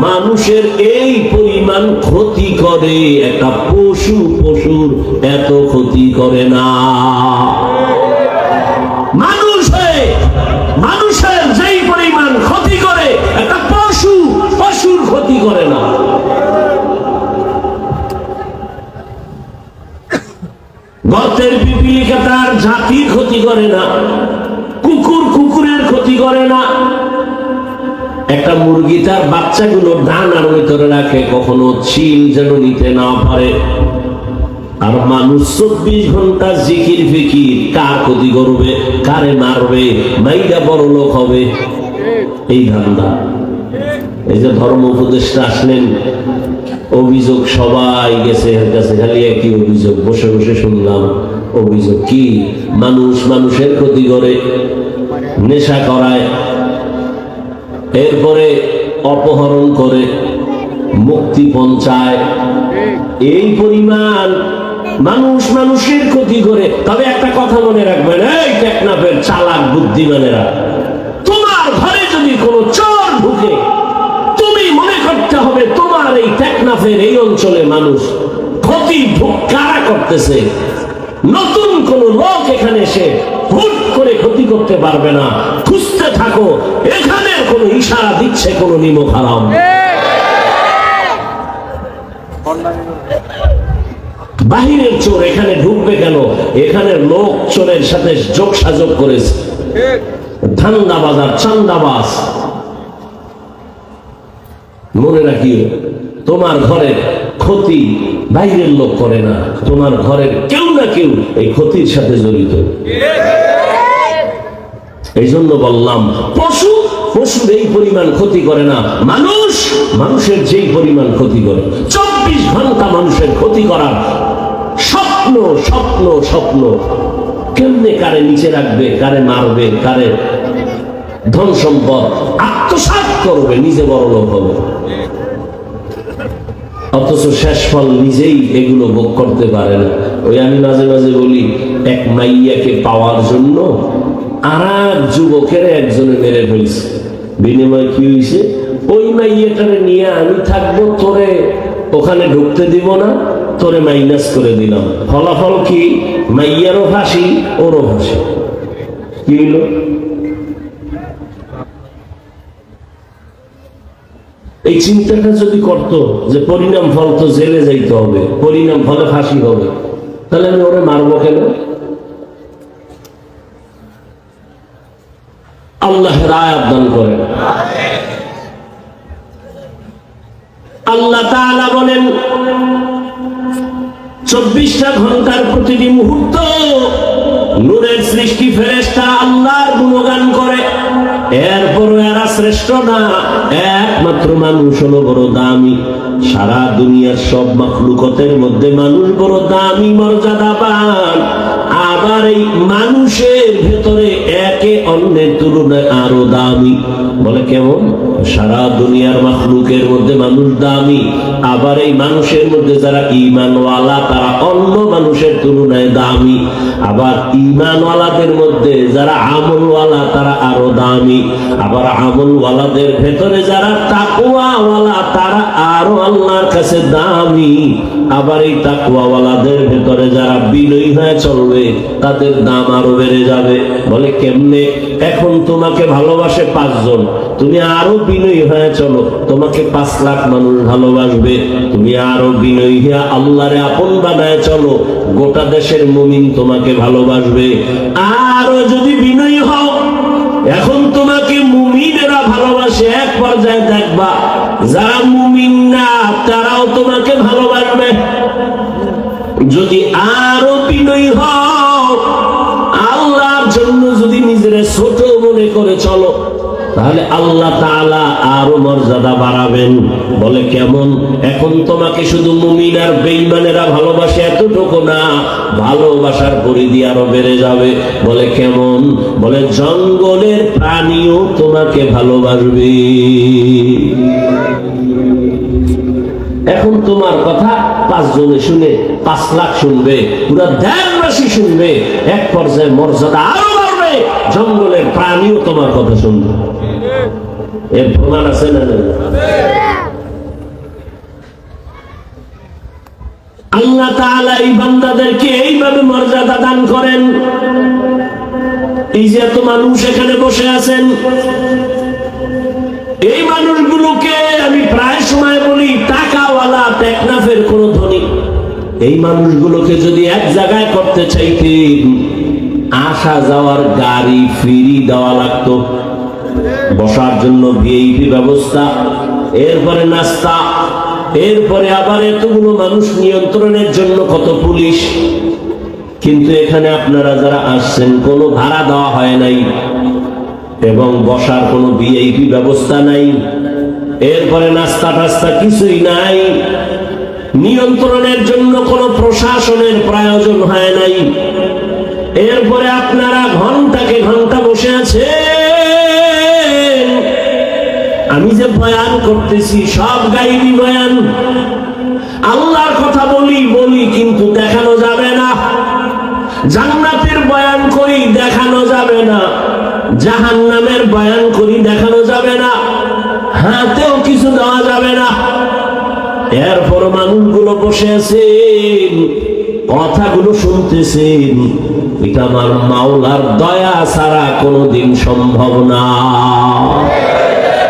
মানুষের এই পরিমাণ ক্ষতি করে, একটা পশুর এত ক্ষতি করে না। মানুষ হয়ে মানুষের যেই পরিমাণ ক্ষতি করে, একটা পশুর ক্ষতি করে না। গর্তের পিপিলিকা তার জাতির ক্ষতি করে না, কুকুরের ক্ষতি করে না। একটা মুরগি তার বাচ্চাগুলো ডানার ভিতরে রাখে, কখনো চিল যেন নিতে না পারে। আর মানুষ 24 ঘন্টা জিকির ফিকির, কার ক্ষতি করবে, কারে মারবে, মাইরা বড় লোক হবে, এই ধান্দা। এই যে ধর্ম উপদেষ্টা আসলেন, অভিযোগ সবাই গেছে এর কাছে, খালি একই অভিযোগ। বসে বসে শুনলাম অভিযোগ কি, মানুষ মানুষের ক্ষতি করে, নেশা করায়, এরপরে অপহরণ করে, মুক্তিপণ চায়, এই পরিমাণ মানুষ মানুষের ক্ষতি করে। তবে একটা কথা মনে রাখবেন, এই টেকনাফের চালাক বুদ্ধিমানেরা, তোমার ঘরে যদি কোনো চোর ঢুকে, তুমি মনে করতে হবে তোমার এই টেকনাফের এই অঞ্চলে মানুষ ক্ষতি কারা করতেছে। নতুন কোন লোক এখানে এসে হুট করে ক্ষতি করতে পারবে না। খুঁজতে থাকো, এখানে কোনো ইশারা দিচ্ছে কোনো নিমক হারাম। বাহিরের চোর এখানে ঢুকবে কেন? এখানে লোক চোরের সাথে যোগসাযোগ করেছে, ধান্দাবাজার, চান্দাবাজ। মনে রাখিও, তোমার ঘরের ক্ষতি বাইরের লোক করে না, তোমার ঘরের কেউ না কেউ এই ক্ষতির সাথে জড়িত। এই জন্য বললাম, পশু পশুর এই পরিমাণ ক্ষতি করে না, মানুষ মানুষের যেই পরিমাণ ক্ষতি করে। 24 ঘন্টা মানুষের ক্ষতি করার স্বপ্ন স্বপ্ন স্বপ্ন। কেমনে কারে নিচে রাখবে, কারে মারবে, কারে ধন সম্পদ আত্মসাৎ করবে, নিজে বড় লোক হবে, অথচ শেষ ফল নিজেই এগুলো ভোগ করতে পারে না। ওই আমি মাঝে মাঝে বলি, এক মাইয়াকে পাওয়ার জন্য আর এক যুবকের একজনে মেরে ফেলছে। বিনিময় কি হয়েছে? ওই মাইয়াটারে নিয়ে আমি থাকবো, তোরে ওখানে ঢুকতে দিব না, তোরে মাইনাস করে দিলাম। ফলাফল কি? মাইয়ারও ফাঁসি, ওরও ফাঁসি। কি হইল? এই চিন্তাটা যদি করতো যে পরিণাম ফল তো জেলে যাইতে হবে, পরিণাম ফলে ফাঁসি হবে, তাহলে আমি ওরে মারবো কেন? আল্লাহ রায় দান করেন। আল্লাহ তাআলা বলেন, 24টা ঘন্টার প্রতিটি মুহূর্ত নূরের সৃষ্টি ফেরেশতা আল্লাহর গুণগান করে। এরপরও এরা শ্রেষ্ঠ না, একমাত্র মানুষ হলো বড় দামি। সারা দুনিয়ার সব মাখলুকতের মধ্যে মানুষ বড় দামি, মর্যাদাবান। আবার এই মানুষের ভেতরে একে অন্যের তুলনায় আরো দামি। বলে কেমন? সারা দুনিয়ার মাখলুকের মধ্যে মানুষ দামি, আবার এই মানুষের মধ্যে যারা ঈমানওয়ালা তারা অন্য মানুষের তুলনায় দামি। আবার ঈমানওয়ালাদের মধ্যে যারা আমলওয়ালা তারা আরো দামি। আবার আমলওয়ালাদের ভেতরে যারা তাকওয়াওয়ালা তারা আরো আল্লাহর কাছে দামি। আবার এই তাকওয়াওয়ালাদের ভেতরে যারা বিনয়ী হয়ে চলবে তাদের দাম আরো বেড়ে যাবে। বলে কেমনে? এখন তোমাকে ভালোবাসে 5 জন, তুমি আরো বিনয়ী হয়ে চলো, তোমাকে 5 লাখ মানুষ ভালোবাসবে। তুমি আরো বিনয়ী হয়ে আল্লাহরে আপন বানায় চলো, গোটা দেশের মুমিন তোমাকে ভালোবাসবে। আরো যদি বিনয়ী হও, এখন তোমাকে মুমিনেরা ভালোবাসে, এক পর্যায়ে দেখবা যারা মুমিন না তারাও তোমাকে ভালোবাসবে। যদি আরো বিনয়ী হও, আল্লাহর জন্য যদি নিজের ছোট মনে করে চলো, তাহলে আল্লাহ তাআলা আরো মর্যাদা বাড়াবেন। বলে কেমন? এখন তোমাকে শুধু মুমিন আর বেঈমানেরা ভালোবাসে এতটুকু না, ভালোবাসার পরিধি আরো বেড়ে যাবে। বলে কেমন? বলে জঙ্গলের প্রাণীও তোমাকে ভালোবাসবে। এখন তোমার কথা 5 জনে শুনে 5 লাখ শুনবে, পুরা দেশবাসী শুনবে, এক পর্যায়ে মর্যাদা আরো বাড়বে, জঙ্গলের প্রাণীও তোমার কথা শুনবে। এর প্রমাণ আছে না? আল্লাহ তাআলা এই বান্দাদেরকে এইভাবে মর্যাদা দান করেন। এই যে এত মানুষ এখানে বসে আছেন, এই মানুষগুলোকে আমি প্রায় সময় বলি টাকাওয়ালা, টেকনাফের কোন ধনী। এই মানুষগুলোকে যদি এক জায়গায় করতে চাইতেন, আসা যাওয়ার গাড়ি ফ্রি দেওয়া লাগতো। বসার জন্য ভিআইপি ব্যবস্থা, এরপরে নাস্তা, এরপরে আবার এতগুলো মানুষ নিয়ন্ত্রণের জন্য কত পুলিশ। কিন্তু এখানে আপনারা যারা আসছেন কোনো ভাড়া দেওয়া হয় নাই এবং বসার কোনো ভিআইপি ব্যবস্থা নাই, এরপরে নাস্তা টাস্তা কিছুই নাই, নিয়ন্ত্রণের জন্য কোনো প্রশাসনের প্রয়োজন হয় নাই। এরপরে আপনারা ঘন্টাকে ঘন্টা বসে আছেন। আমি যে বয়ান করতেছি সব গাইবি বয়ান, আল্লাহর কথা বলি কিন্তু দেখানো যাবে না। জান্নাতের বয়ান করি দেখানো যাবে না, জাহান্নামের বয়ান করি দেখানো যাবে না, হাতেও কিছু দেওয়া যাবে না। এরপর মানুষগুলো বসে আছেন, কথাগুলো শুনতেছেন। এটা আমার মাওলার দয়া ছাড়া কোনোদিন সম্ভব না।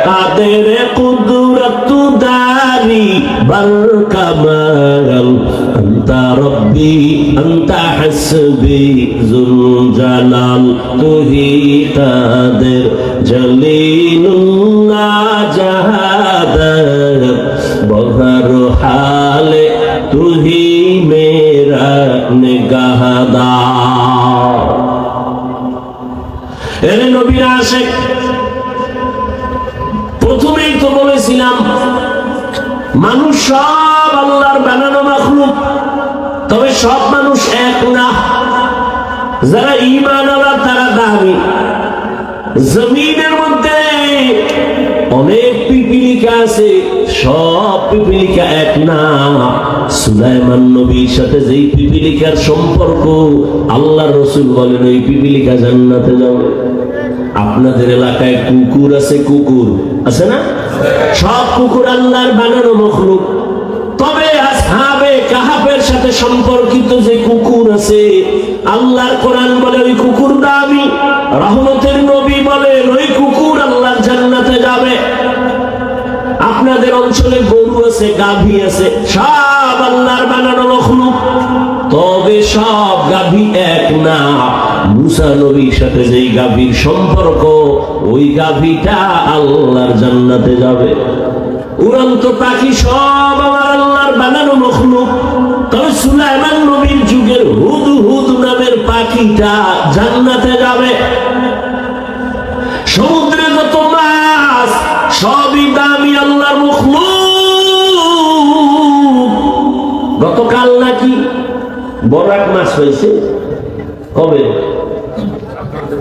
কাদের কুদরত দারি বরকামাল আনতা রব্বি আনতা হাসবি যুল জালাল তুহি কাদের জলিলুল্লাহ জাহাদার বহর হালে তুহি মেরা নিগাহদার। এর নবীর আশিক, প্রথমেই তো বলেছিলাম মানুষ সব আল্লাহর বানানো মাখলুক, তবে সব মানুষ এক না। যারা ঈমান আল্লাহ তারা দামি। জমিনের মধ্যে অনেক পিপিলিকা আছে, সব পিপিলিকা এক না। সুলাইমান নবীর সাথে যেই পিপিলিকার সম্পর্ক, আল্লাহর রাসূল বলেন ওই পিপিলিকা জান্নাতে যাবে। আপনাদের এলাকায় কুকুর আছে, কুকুর আছে না? সব কুকুর আল্লাহর বানানো মাখলুক, তবে আসহাবে কাহাফের সাথে সম্পর্কিত যে কুকুর আছে, আল্লাহর কোরআন বলে ওই কুকুর দামি। রহমতের নবী বলেন ওই কুকুর আল্লাহর জান্নাতে যাবে। আপনাদের অঞ্চলে গরু আছে, গাভী আছে, সব আল্লাহর বানানো মাখলুক, তবে সব গাভী এক না। মুসা নবীর সাথে যেই গাভীর সম্পর্ক, ওই গাভীটা আল্লাহর জান্নাতে যাবে। উড়ন্ত পাখি সব আমার আল্লাহর বানানো মাখলুক, তবে সুলাইমান নবীর যুগের হুদহুদ নামের পাখিটা জান্নাতে যাবে। সমুদ্রে যত মাছ সবই দামি আল্লাহর মাখলুক। গতকাল নাকি বরাক মাছ হয়েছে, কবে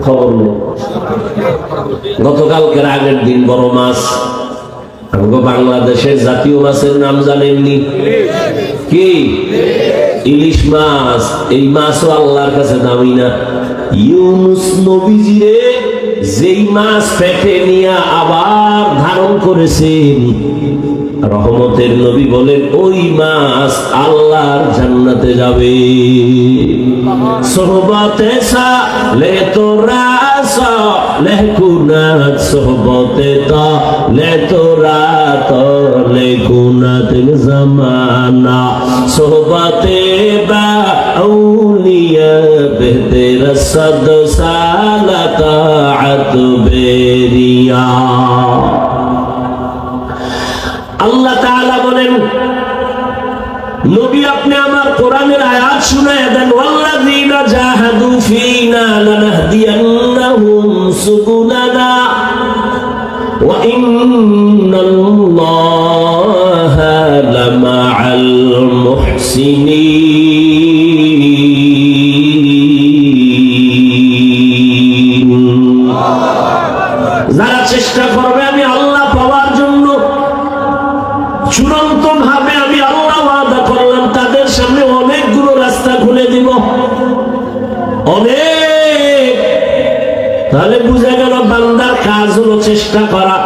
খবর নেই। গতকালকের আগের দিন বড় মাছ। বাংলাদেশের জাতীয় মাছের নাম জানেননি কি? ইলিশ মাছ। এই মাছও আল্লাহর কাছে দামি না। ইউনুস নবীজিরে যেই মাছ পেটে নিয়ে আবার ধারণ করেছেন, রহমতের নবী বলেন ওই মাছ আল্লাহর জান্নাতে যাবে। সোহবতে সালে তোরা সালে কুনাত, সোহবতে তালে তোরা তালে কুনাত জামানা, সোহবতে বা আউলিয়া বেহতের সদ সালাত বেরিয়া। আল্লাহ তাআলা বলেন নবী আপনি আমার কোরআনের আয়াত শুনায় দেন, ওয়াল্লাযীনা জাহাদু ফীনা লানাহদিয়ান্নাহুম সুবুলানা ওয়া ইন্নাল্লাহা লামাআল মুহসিনিন। যারা চেষ্টা করবে আমি আল্লাহ পাওয়ার জন্য, চূড়ান্ত ভাবে আমি আল্লাহ ওয়াদা করলাম তাদের সামনে অনেকগুলো রাস্তা খুলে দিব, অনেক। তাহলে বুঝা গেল বান্দার কাজ হলো চেষ্টা করা।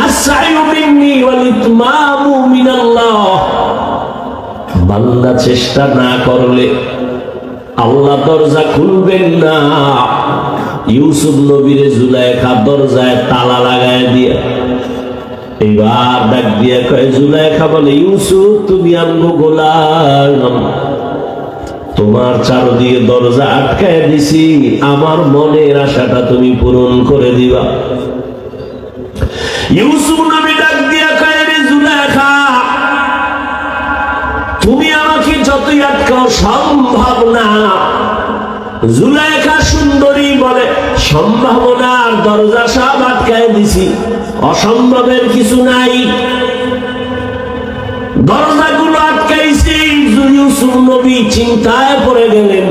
আস-সা'য়ু মিন্নি ওয়াল ইতমামু মিনাল্লাহ। বান্দা চেষ্টা না করলে আল্লাহ দরজা খুলবেন না। ইউসুফ নবীরে জুলাইখা দরজায় তালা লাগায় দিয়ে এবার ডাক দিয়ে কয়, জুলাইখা বলে ইউসুফ তুমি আমগো গোলাম, তোমার চারদিকে দরজা আটকায় দিছি, আমার মনের আশাটা তুমি পূরণ করে দিবা। ইউসুফ নবী ডাক দিয়া কয়, রে জুলেখা, তুমি আমাকে যতই আটকাও সম্ভব না। জুলেখা সুন্দরী বলে, সম্ভাবনার দরজা সব আটকায় দিছি, অসম্ভবের কিছু নাই। দরজাগুলো আটকাইছি। ইউসুফ নবী চিন্তায় পড়ে গেলেন,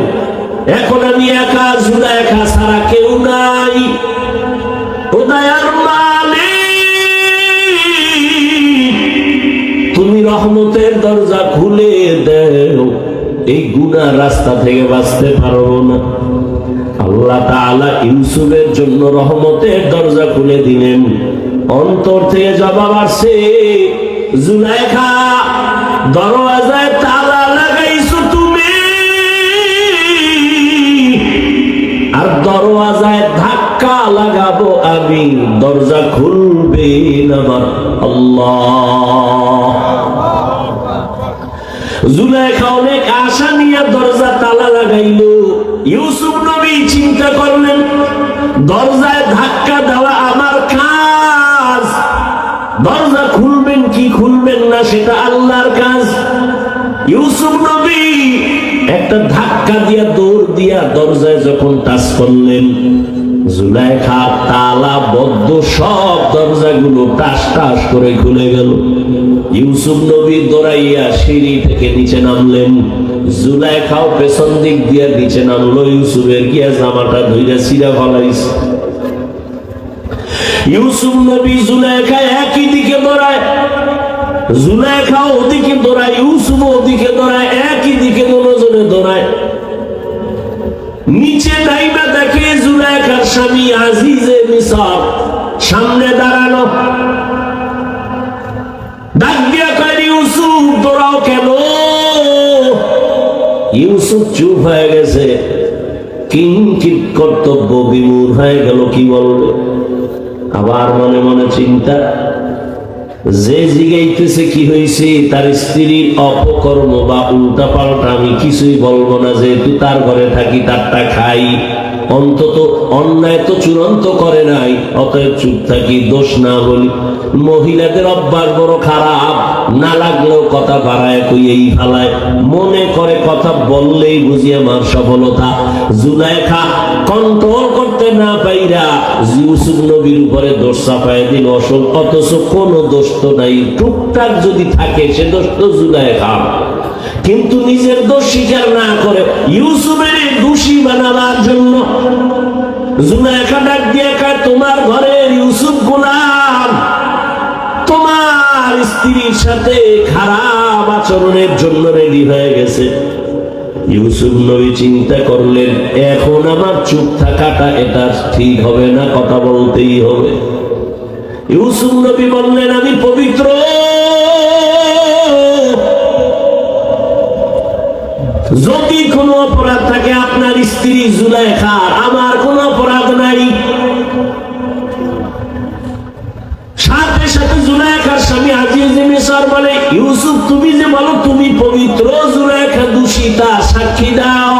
এখন আমি একা, জুলেখা ছাড়া কেউ নাই। ও দয়ার মালিক, তুমি রহমতের দরজা খুলে দেও, এই গুনার রাস্তা থেকে বাঁচতে পারবো না। আল্লাহ তাআলা ইউসুফের জন্য রহমতের দরজা খুলে দিলেন। অন্তর থেকে জবাব আসছে, জুলেখা, দরওয়াজায় তালা লাগাইছো তুমি, আর দরওয়াজায় ধাক্কা লাগাবো আমি, দরজা খুলবে না আমার আল্লাহ। জুলেখা অনেক আশা নিয়ে দরজা তালা লাগাইলো। ইউসুফ নবী চিন্তা করলেন, দরজায় ধাক্কা দেওয়া আমার কাজ, দরজা খুলবেন কি খুলবেন না সেটা আল্লাহর কাজ। ইউসুফ নবী একটা ধাক্কা দিয়া দৌড় দিয়া দরজায় যখন টাচ করলেন, জুলেখা তালা বদ্ধ সব দরজাগুলো টাস টাস করে খুলে গেল। ইউসুফ নবী দৌড়াইয়া সিঁড়ি থেকে নিচে নামলেন। জুলেখাও পেছন দিক দিয়ে নিচে নামলো। ইউসুফের গিয়া জামাটা ধইরা ছিঁড়া ফলাইছে। ইউসুফ নবী জুলেখা একই দিকে দৌড়ায়, জুলেখা ওদিকে দৌড়ায়, ইউসুফ ওদিকে দৌড়ায়, একই দিকে দুজনে দৌড়ায়। নিচে নাইবা দেখে জুলেখার স্বামী আজিজে মিসর সামনে দাঁড়ানো। ডাক দিয়া কয়, ইউসুফ দৌড়াও কেন? ইউসুফ চুপ হয়ে গেছে, কিঞ্চিৎ কর্তব্য বিমূঢ় হয়ে গেল, কি বলবে। আবার মনে মনে চিন্তা, যে জিগাইতেছে কি হয়েছে, তার স্ত্রীর অপকর্ম বা উল্টা পাল্টা আমি কিছুই বলবো না, যেহেতু তার ঘরে থাকি, তারটা খাই, অন্তত অন্যায় তো চূড়ান্ত করে নাই, অতএব চুপ থাকি, দোষ না বলি। মহিলাদের অভ্যাস বড় খারাপ, না লাগলেও কথা বাড়ায় কইয়েই ফেলায়, মনে করে কথা বললেই বুঝি আমার সফলতা। জুলেখা কন্ট্রোল করতে না পাইরা ইউসুফ নবীর উপরে দোষ চাপায় দিল, অথচ কোনো দোষ তো নাই, টুকটাক যদি থাকে সে দোষ তো জুলেখা। কিন্তু নিজের দোষ স্বীকার না করে ইউসুফের দোষী বানাবার জন্য জুলেখা ডাক দিয়ে কয়, তোমার ঘরের ইউসুফ গোলাম তোমার স্ত্রীর সাথে খারাপ আচরণের জন্য রেডি হয়ে গেছে। ইউসুফ নবী চিন্তা করলেন, এখন আমার চুপ থাকাটা এটা ঠিক হবে না, কথা বলতেই হবে। ইউসুফ নবী বললেন, আমি পবিত্র, যদি কোনো অপরাধ থাকে আপনার স্ত্রী জুলেখার, আমার কোনো অপরাধ নাই। সাথে সাথে জুলেখার স্বামী আজিজে মিসর বলে, ইউসুফ তুমি যে বলো তুমি পবিত্র, জুলেখা দূষিতা, সাক্ষী দাও।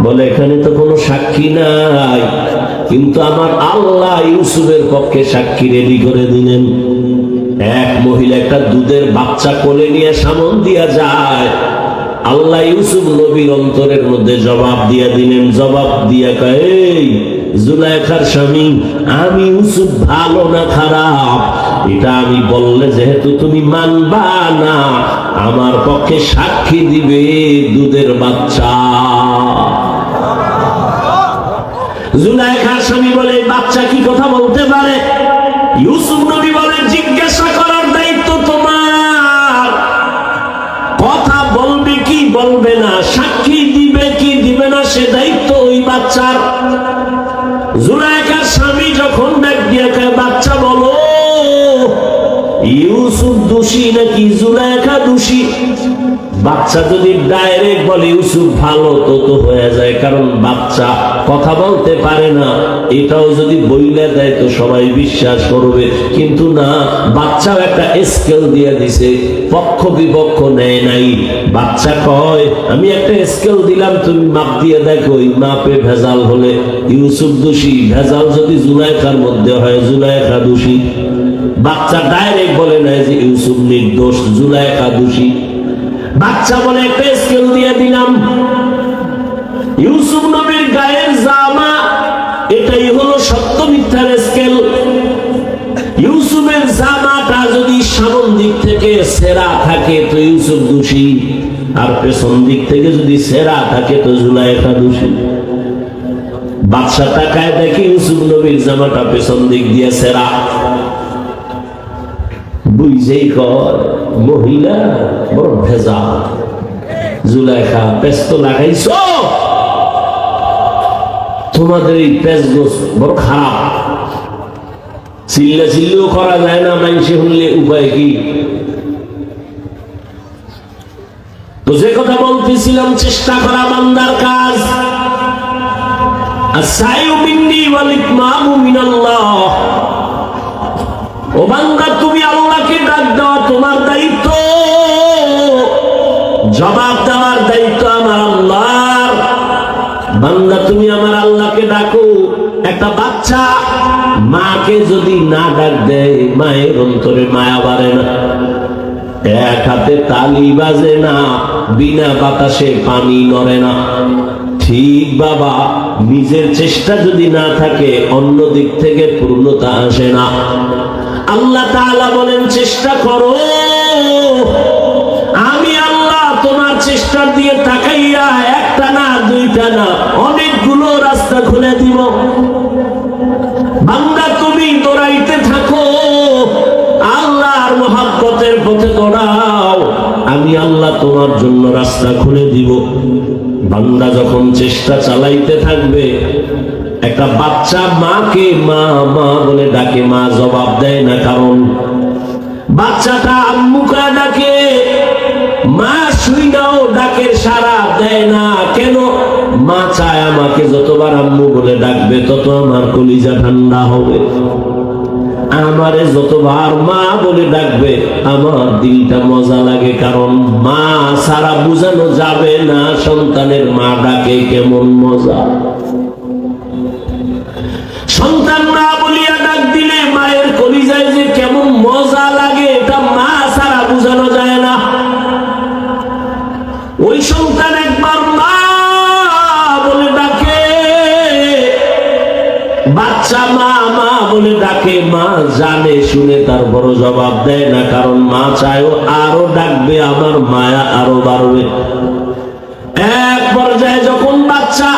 বলে, এখানে তো কোনো সাক্ষী নাই, কিন্তু আমার আল্লাহ ইউসুফের পক্ষে সাক্ষী রেডি করে দিলেন। এক মহিলা একটা দুধের বাচ্চা কোলে নিয়ে সামন দিয়া যায়, আল্লাহ ইউসুফ নবীর অন্তরের মধ্যে জবাব দিয়া দিলেন। জবাব দিয়া কয়, এই জুলেখার স্বামী, আমি ইউসুফ ভালো না খারাপ এটা আমি বললে যেহেতু তুমি মানবা না, আমার পক্ষে সাক্ষী দিবে দুধের বাচ্চা। জুলেখার স্বামী বলে, বাচ্চা কি কথা বলতে পারে? ইউসুফ নবী বলে, জিজ্ঞাসা করার দায়িত্ব তোমার, কথা বলবে কি বলবে না, সাক্ষী দিবে কি দিবে না, সে দায়িত্ব ওই বাচ্চার। জুলেখার স্বামী যখন ডাক দিয়ে কয়, বাচ্চা বলো, ইউসুফ দোষী নাকি জুলেখা দোষী? বাচ্চা যদি ডাইরেক্ট বলে ইউসুফ ভালো তো তো হয়ে যায়, কারণ বাচ্চা কথা বলতে পারে না, এটাও যদি বইলে দেয় তো সবাই বিশ্বাস করবে। কিন্তু না, বাচ্চাও একটা স্কেল দিয়ে দিছে, পক্ষ বিপক্ষ নেয় নাই। বাচ্চা কয় আমি একটা স্কেল দিলাম, তুমি মাপ দিয়ে দেখো, ওই মাপে ভেজাল হলে ইউসুফ দোষী, ভেজাল যদি জুলাইখার মধ্যে হয় জুলাইখা দোষী। বাচ্চা ডাইরেক্ট বলে না যে ইউসুফ নির্দোষ, জুলাইখা দোষী। বাচ্চা বলে একটা স্কেল দিয়ে দিলাম, ইউসুফ নবীর গায়ের জামা এটাই হলো সত্য মিথ্যার স্কেল। ইউসুফের জামাটা যদি সামন দিক থেকে সেরা থাকে তো ইউসুফ দোষী, আর পেছন দিক থেকে যদি সেরা থাকে তো জুলাইখা দোষী। বাদশা তাকায় দেখে ইউসুফ নবীর জামাটা পেছন দিক দিয়ে সেরা, বুঝেই কর মহিলা বড় ভেজা। জুলাইখা পেস্ত লাগাইছ, তোমাদের এই পেঁচগোছ বড় খারাপ, চিল্লা চিল্লিও করা যায় না, মানুষে শুনলে উপায় কি? তো যে কথা বলতেছিলাম, চেষ্টা করা বান্দার কাজ। আসাইউ মিন্নি ওয়াল ইতমামু মিনাল্লাহ। ও বান্দা, তুমি আল্লাহকে ডাক দেওয়া তোমার দায়িত্ব, জবাব দেওয়ার দায়িত্ব আমার আল্লাহর। বান্দা তুমি আমার আল্লাহকে ডাকো। একটা বাচ্চা মাকে যদি না ডাক দেয়, মায়ের অন্তরে মায়া বাড়ে না, এক হাতে তালি বাজে না, বিনা বাতাসে পানি নড়ে না। ঠিক বাবা, নিজের চেষ্টা যদি না থাকে অন্য দিক থেকে পূর্ণতা আসে না। আল্লাহ তাআলা বলেন চেষ্টা করো, আমি আল্লাহ তোমার চেষ্টা দিয়ে তাকাইয়া একটা না দুইটা না অনেকগুলো রাস্তা খুলে দিব। বান্দা তুমি দৌড়াইতে থাকো, আল্লাহর মহব্বতের পথে দৌড়াও, আমি আল্লাহ তোমার জন্য রাস্তা খুলে দিব। বান্দা যখন চেষ্টা চালাইতে থাকবে, একটা বাচ্চা মাকে মা মা বলে ডাকে, মা জবাব দেয় না, কারণ বাচ্চাটা আম্মুকে ডাকে, মা শুইনাও ডাকের সাড়া দেয় না। কেন? মা চায় আমাকে যতবার আম্মু বলে ডাকবে তত আমার কলিজা ঠান্ডা হবে, আমারে যতবার মা বলে ডাকবে আমার দিলটা মজা লাগে, কারণ মা সারা বুঝানো যাবে না সন্তানের মা ডাকে কেমন মজা। সন্তান মা বলিয়া ডাক দিলে মায়ের কলিজায় যে কেমন মজা লাগে, এটা মা সারা বুঝানো যায় না। ওই সন্তান একবার মা বলে ডাকে, বাচ্চা মা মা বলে ডাকে, মা জানে শুনে তার বড় জবাব দেয় না, কারণ মা চায়ও আরো ডাকবে, আমার মায়া আরো বাড়বে। এক পর্যায়ে যখন বাচ্চা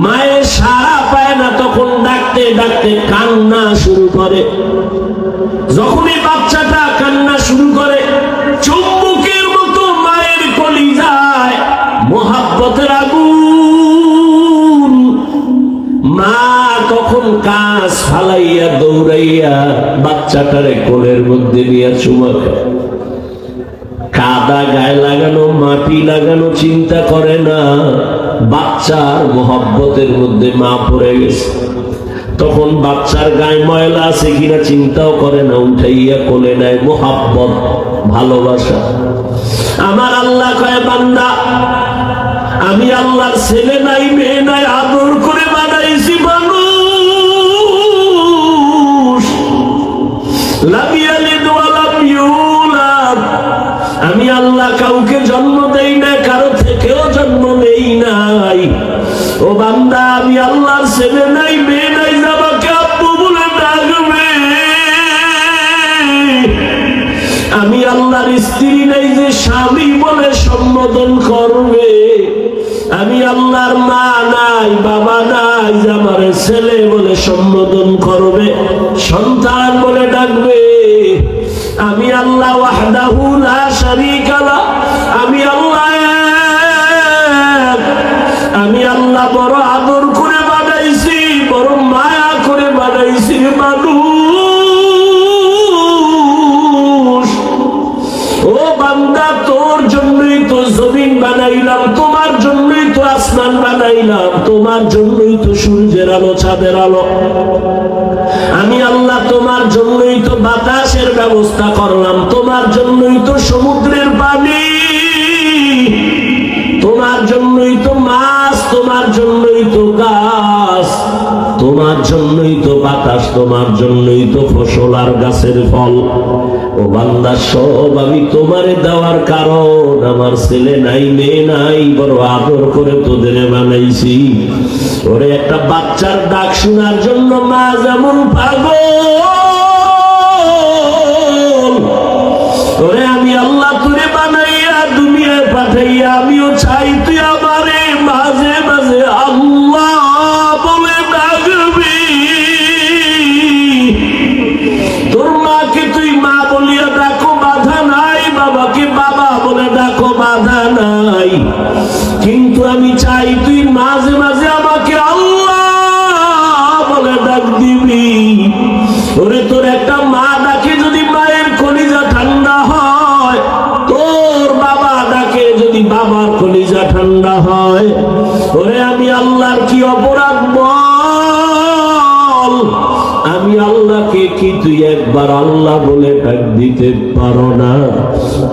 মায়ের সাড়া পায় না, তখন ডাকতে ডাকতে কান্না শুরু করে। যখনই বাচ্চাটা কান্না শুরু করে, চুম্বকের মতো মায়ের কলিজায় মোহাব্বতের আগুন, মা তখন কাজ ফালাইয়া দৌড়াইয়া বাচ্চাটারে কোলের মধ্যে নিয়ে চুমা খায়। কাদা গায়ে লাগানো, মাটি লাগানো চিন্তা করে না, বাচ্চার মোহাব্বতের মধ্যে মা পড়ে গেছে। তখন বাচ্চার গায়ে ময়লা আছে কিনা চিন্তাও করে না, উঠাইয়া কোলে নেয়। মোহাব্বত, ভালোবাসা। আমার আল্লাহ কয়, বান্দা আমি আল্লাহর ছেলে নাই মেয়ে নাই, আদর করে বানাইছি মানুষ। লাম ইয়ালিদ ওয়া লাম ইউলাদ। আমি আল্লাহ কাউকে জন্ম দেই না, কারো থেকেও জন্ম নেই নাই। ও বান্দা, আমি আল্লাহর ছেলে নাই মেয়ে নাই, আমাকে আব্বু বলে ডাকবে। আমি আল্লাহর স্ত্রী নাই যে স্বামী বলে সম্বোধন করবে। আমি আল্লাহর মা নাই বাবা নাই যে আমার ছেলে বলে সম্বোধন করবে, সন্তান বলে ডাকবে। আমি আল্লাহ ওয়াহদাহু লা শারীকা লাহু। আমি আল্লাহ এক। আমি আল্লাহ বড় আদর করে বানাইছি, বড় মায়া করে বানাইছি মানুষ। ও বান্দা, তোর জন্যই আসমান বানাইলাম, তোমার জন্যই তো সূর্যের আলো চাঁদের আলো। আমি আল্লাহ তোমার জন্যই তো বাতাসের ব্যবস্থা করলাম, তোমার জন্যই তো সমুদ্রের পানি, তোমার জন্যই তো মাছ, তোমার জন্যই তো গাছ, তোমার জন্যই তো বাতাস, তোমার জন্যই তো ফসল আর গাছের ফল। ও বান্দা, সব আমি তোমারে দেওয়ার কারণ, আমার ছেলে নাই মেয়ে নাই, বড় আদর করে তোদের বানাইছি। ওরে একটা বাচ্চার ডাক শোনার জন্য মা যেমন পাগল, ওরে আমি আল্লাহ তোরে বানাইয়া দুনিয়ায় পাঠাইয়া আমিও চাই তুই আমারে মাঝে মাঝে আল্লাহ বলে ডাকবি। তোর মাকে তুই মা বলিয়া ডাকো, বাধা নাই, বাবাকে বাবা বলে ডাকো, বাধা নাই, কিন্তু আমি চাই তুই মাঝে মাঝে আমাকে আল্লাহ বলে ডাক দিবি। ওরে তোর একটা মা ডাকে যদি মায়ের কলিজা ঠান্ডা হয়, তোর বাবা ডাকে যদি বাবার কলিজা ঠান্ডা হয়, ওরে আমি আল্লাহর কি অপরাধ বল? আমি আল্লাহকে কি তুই একবার আল্লাহ বলে ডাক দিতে পারো না?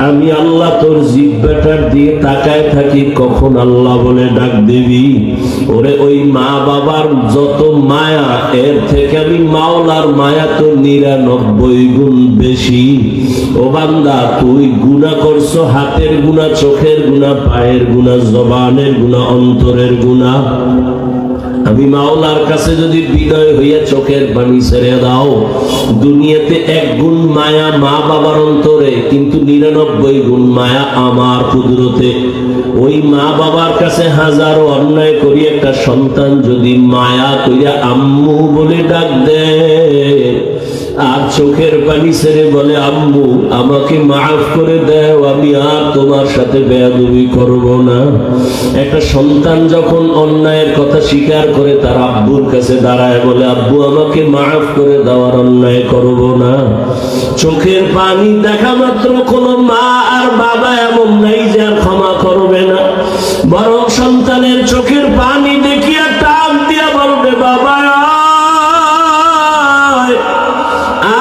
আমি আল্লাহ তোর জিহ্বাটার দিয়ে তাকায় থাকি কখন আল্লাহ বলে ডাক দিবি। ওরে ওই মা বাবার যত মায়া, এর থেকে আমি মাওলার মায়া তো 99 গুণ বেশি। ও বান্দা, তুই গুনাহ করছো, হাতের গুনাহ, চোখের গুনাহ, পায়ের গুনাহ, জবানের গুনাহ, অন্তরের গুনাহ। আমি মাওলার কাছে যদি বিনয় হইয়া চোখের পানি ছেড়ে দাও, দুনিয়াতে 1 গুণ মায়া মা বাবার অন্তরে, কিন্তু 99 গুণ মায়া আমার কুদরতে। ওই মা বাবার কাছে হাজারো অন্যায় করি একটা সন্তান যদি মায়া কইরা আম্মু বলে ডাক দেয়, আর চোখের পানি ছেড়ে বলে আম্মু আমাকে মাফ করে দাও, আমি আর তোমার সাথে বেয়াদবি করব না। একটা সন্তান যখন অন্যায়ের কথা স্বীকার করে তার আব্বুর কাছে দাঁড়ায় বলে আব্বু আমাকে মাফ করে দেওয়ার অন্যায় করব না। চোখের পানি দেখা মাত্র কোনো মা আর বাবা এমন নাই যে আর ক্ষমা করবে না, বরং সন্তানের চোখের পানি দেখিয়া টান দিয়া বলবে বাবা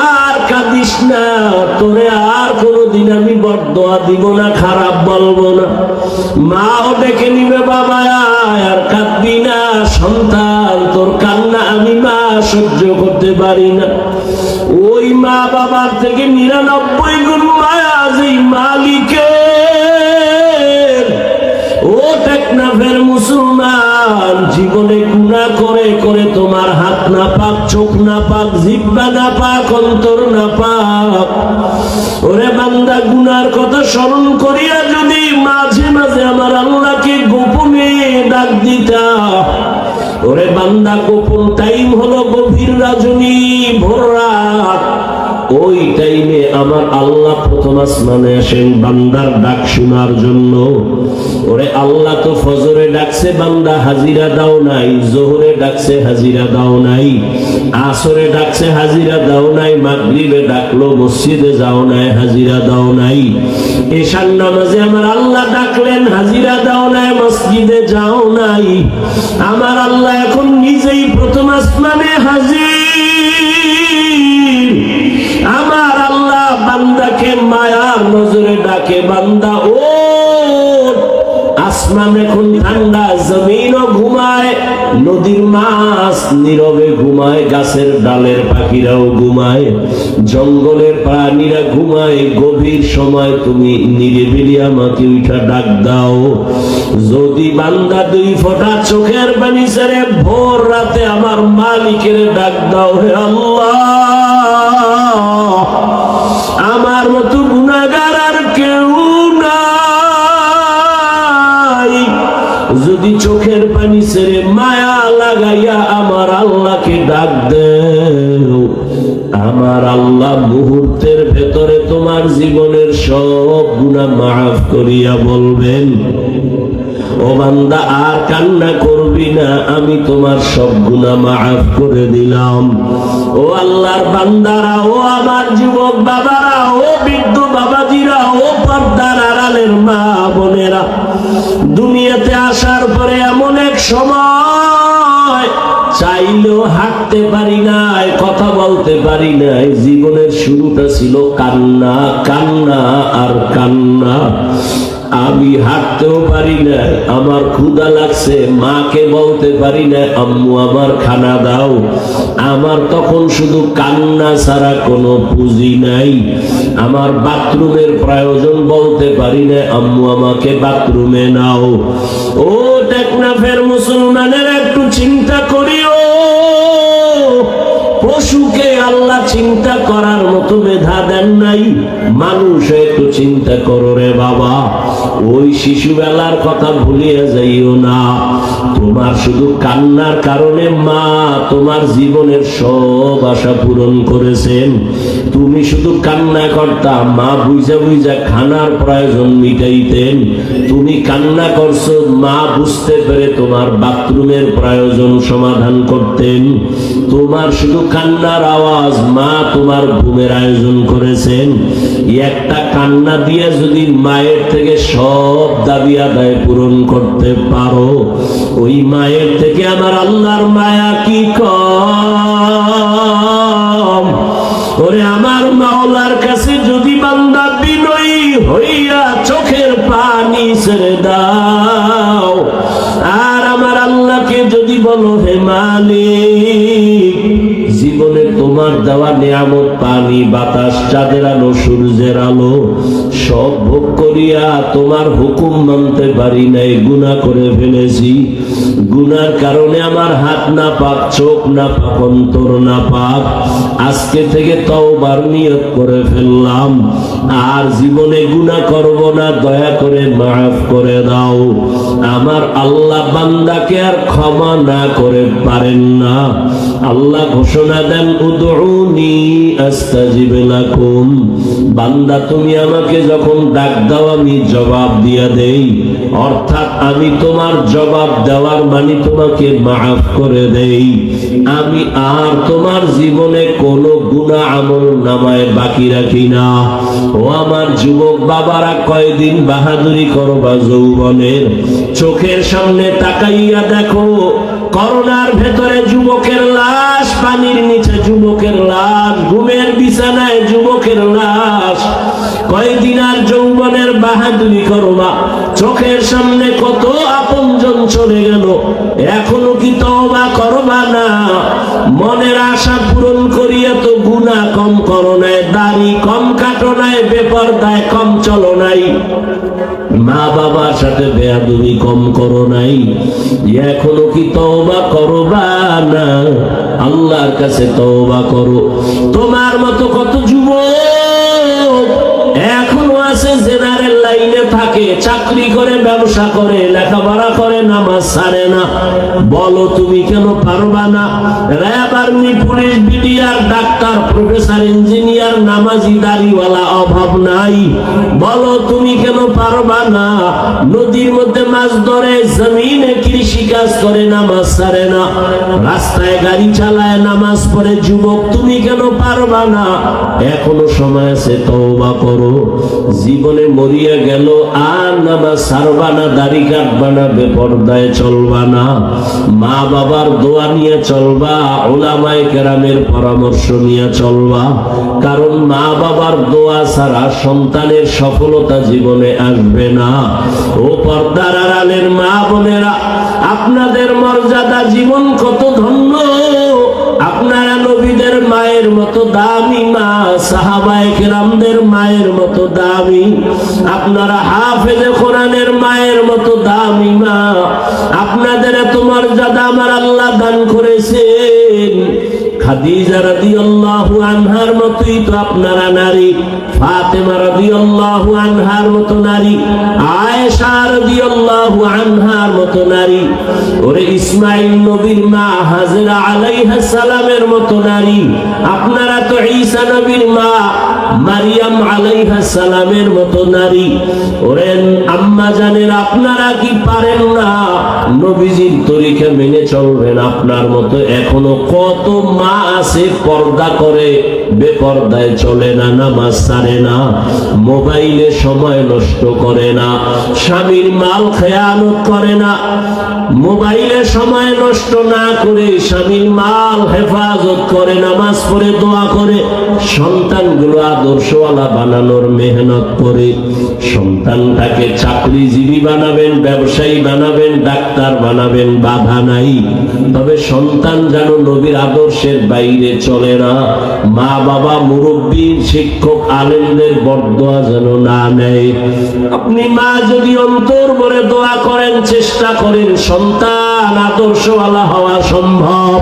আর কাঁদিস না, তোরে আর কোনোদিন আমি বদদোয়া দিব না, খারাপ বলবো না। মাও ডেকে নিবে বাবা আর কাঁদবি না, সন্তান তোর কান্না আমি মা সহ্য করতে পারি না। ওই মা বাবার থেকে 99 গুণ মায়া যেই মালিকের। ও টেকনাফের মুসলমান, জীবনে গুনাহ করে করে তোমার হাত না পাক, চোখ না পাক, জিহ্বা না পাক, অন্তর না পাক। ওরে বান্দা, গুনার কথা স্মরণ করিয়া যদি মাঝে মাঝে আমার আল্লাহকে গোপনে ডাক দিতা, ওরে বান্দা গোপন টাইম হলো গভীর রজনী, ভোর রাত, ওই টাইমে আমার আল্লাহ প্রথম আসমানে আসেন বান্দার ডাক শোনার জন্য। ওরে আল্লাহ তো ফজরে ডাকছে বান্দা হাজিরা দাও নাই, জোহরে ডাকছে হাজিরা দাও নাই, আসরে ডাকছে হাজিরা দাও নাই, মাগরিবে ডাকলো মসজিদে যাও নাই, হাজিরা দাও নাই, এশার নামাজে আমার আল্লাহ ডাকলেন হাজিরা দাও নাই, মসজিদে যাও নাই। আমার আল্লাহ এখন নিজেই প্রথম আসমানে হাজির। আমার আল্লাহ বান্দাকে মায়ার নজরে ডাকে, বান্দা ও আসমান এখন ঠান্ডা, জমিনও ঘুমায়, নদীর মাছ নীরবে ঘুমায়, গাছের ডালের পাখিরাও ঘুমায়, জঙ্গলের প্রাণীরা ঘুমায়। গভীর সময় তুমি নিরিবিলি আমাকে উঠা ডাক দাও। যদি বান্দা 2 ফোঁটা চোখের পানি ছেড়ে ভোর রাতে আমার মালিকের ডাক দাও, হে আল্লাহ আমার মতো গুনাহগার আর কেউ নাই। যদি চোখের পানি ছেড়ে মায়া লাগাইয়া আমার আল্লাহকে ডাক দেও, আমার আল্লাহ মুহূর্তের ভেতরে তোমার জীবনের সব গুনাহ মাফ করিয়া বলবেন ও বান্দা আর কান্না করবি না, আমি তোমার সব গুনাহ মাফ করে দিলাম। ও আল্লাহর বান্দারা, ও আমার যুবক বাবারা, ও বৃদ্ধ বাবাজিরা, ও পর্দার আড়ালের মা বোনেরা, দুনিয়াতে আসার পরে এমন এক সময় চাইলেও হাঁটতে পারি নাই, কথা বলতে পারি নাই। জীবনের শুরুটা ছিল কান্না, কান্না আর কান্না। আমি হাঁটতেও পারি না, আমার ক্ষুধা লাগছে, মাকে বলতে পারি না আম্মু আমার খানা দাও। আমার তখন শুধু কান্না ছাড়া কোনো পুঁজি নাই। আমার বাথরুমের প্রয়োজন, বলতে পারি না আম্মু আমাকে বাথরুমে নাও। ও টেকনাফের মুসলমানের একটু চিন্তা করিও, পশুকে আল্লাহ চিন্তা করার মতো মেধা দেন নাই, মানুষ একটু চিন্তা করো রে বাবা। ওই শিশুবেলার কথা ভুলিয়া যাইও না। তোমার শুধু কান্নার কারণে মা তোমার জীবনের সব আশা পূরণ করেছেন। তুমি শুধু কান্না করতা, মা বুঝা বুঝা খানার প্রয়োজন মিটাইতেন। তুমি কান্না করছো, মা বুঝতে পেরে তোমার বাথরুমের প্রয়োজন সমাধান করতেন। তোমার শুধু কান্নার আওয়াজ, মা তোমার ঘুমের আয়োজন করেছেন। একটা কান্না দিয়ে যদি মায়ের থেকে সব দাবি আদায় পূরণ করতে পারো, ওই মায়ের থেকে আমার আল্লাহর মায়া কি কম? ওরে আমার মাওলার কাছে যদি বান্দা বিনয়ী হইয়া চোখের পানি ছেড়ে দাও, আর আমার আল্লাহকে যদি বলো হে মালিক, জীবনে তোমার দেওয়া নিয়ামত পানি, বাতাস, চাঁদের আলো, সূর্যের আলো সব ভোগ করিয়া তোমার হুকুম মানতে পারি নাই, গুনাহ করে ফেলেছি। গুনার কারণে আমার হাত না পাক, চোখ না পাক, অন্তর না পাক। আজকে থেকে তওবার নিয়ত করে ফেললাম, আর জীবনে গুনাহ করব না, দয়া করে মাফ করে দাও। আমার আল্লাহ বান্দাকে আর ক্ষমা না করে পারেন না। আল্লাহ ঘোষণা দেন উদউনি আস্তাজিব লাকুম। বান্দা তুমি আমাকে যখন ডাক দাও আমি জবাব দিয়া দেই, অর্থাৎ আমি তোমার জবাব দেওয়ার মানে তোমাকে মাফ করে দেই। আমি আর তোমার জীবনে কোনো গুনাহ আমল নামায় বাকি রাখি না। ও আমার যুবক বাবারা, কয়দিন বাহাদুরি করবা যৌবনের? চোখের সামনে তাকাইয়া দেখো, করোনার ভেতরে যুবকের লাশ, পানির নিচে যুবকের লাশ, ঘুমের বিছানায় যুবকের লাশ। কয়দিন আর যৌবনের বাহাদুরি করবা? চোখের সামনে কত আপনজন চলে গেল, এখনো কি তওবা করবা না? মনের আশা পূরণ করিয়া তো গুনাহ কম করো নাই, দাড়ি কম কাটো নাই, বেপরদায় কম চলো নাই, মা বাবার সাথে বেয়াদবি কম করো নাই। এখনো কি তওবা করবা না? আল্লাহর কাছে তওবা করো। তোমার মতো কত যুবক এখনো আছে জেনারেল লাইনে থাকে, চাকরি করে, ব্যবসা করে, লেখাপড়া করে, নামাজ ছাড়ে না। বলো তুমি কেন পারবা না? RAB, army, police, BDR, doctor, professor, engineer, নামাজি, দাড়িওয়ালা অভাব নাই। বলো তুমি কেন পারবা না? নদীর মধ্যে মাছ ধরে, জমিনে কৃষি কাজ করে, নামাজ ছাড়ে না। রাস্তায় গাড়ি চালায়, নামাজ পড়ে যুবক, তুমি কেন পারবা না? এখনো সময় আছে, তওবা করো। জীবনে মরিয়া গেল, আর নামাজ ছাড়বা না, দাড়ি কাটবা না, বেপরদায় চলবা না, মা বাবার দোয়া নিয়ে চলবা, উলামায়ে কেরামের পরামর্শ নিয়ে চলবা। কারণ মা বাবার দোয়া ছাড়া সন্তানের সফলতা জীবনে আসবে না। ও পর্দার আড়ালের মা বোনেরা, আপনাদের মর্যাদা, জীবন কত ধন্য। আপনারা নবীদের মায়ের মতো দামি মা, সাহাবায়ে কেরামদের মায়ের মতো দামি। আপনারা হাফেজে কোরআনের মায়ের মতো দামি মা। আপনাদের এত মর্যাদা আমার আল্লাহ দান করেছেন। খাদিজা রাদিয়াল্লাহু আনহার মতোই তো আপনারা নারী, ফাতেমা রাদিয়াল্লাহু আনহার মতো নারী, আয়েশা রাদিয়াল্লাহু আনহার মতো নারী, ওরে ইসমাঈল নবীর মা হাজেরা আলাইহিস সালামের মতো নারী। আপনারা তো ঈসা নবীর মা মারিয়াম আলাইহিস সালামের মতো নারী। ওরেন আম্মা জানেন, আপনারা কি পারেন না নবীজির তরিকা মেনে চলবেন? আপনার মতো এখনো কত মা আছে পর্দা করে বেপর্দায় চলে না, নামাজ ছাড়ে না, মোবাইলে সময় নষ্ট করে না, স্বামীর মাল খেয়ানত করে না, মোবাইলে সময় নষ্ট না করে স্বামীর মাল হেফাজত করে, নামাজ পড়ে দোয়া করে, সন্তানগুলো আদর্শওয়ালা বানানোর মেহনত করে। সন্তানটাকে চাকরিজীবী বানাবেন, ব্যবসায়ী বানাবেন, ডাক্তার বানাবেন, বাধা নাই, তবে সন্তান যেন নবীর আদর্শের বাইরে চলে না। মা বাবা, মুরব্বী, শিক্ষক, আলেমদের বরদোয়া যেন না নেয়। আপনি মা যদি অন্তর ভরে দোয়া করেন, চেষ্টা করেন, সন্তান আদর্শওয়ালা হওয়া সম্ভব।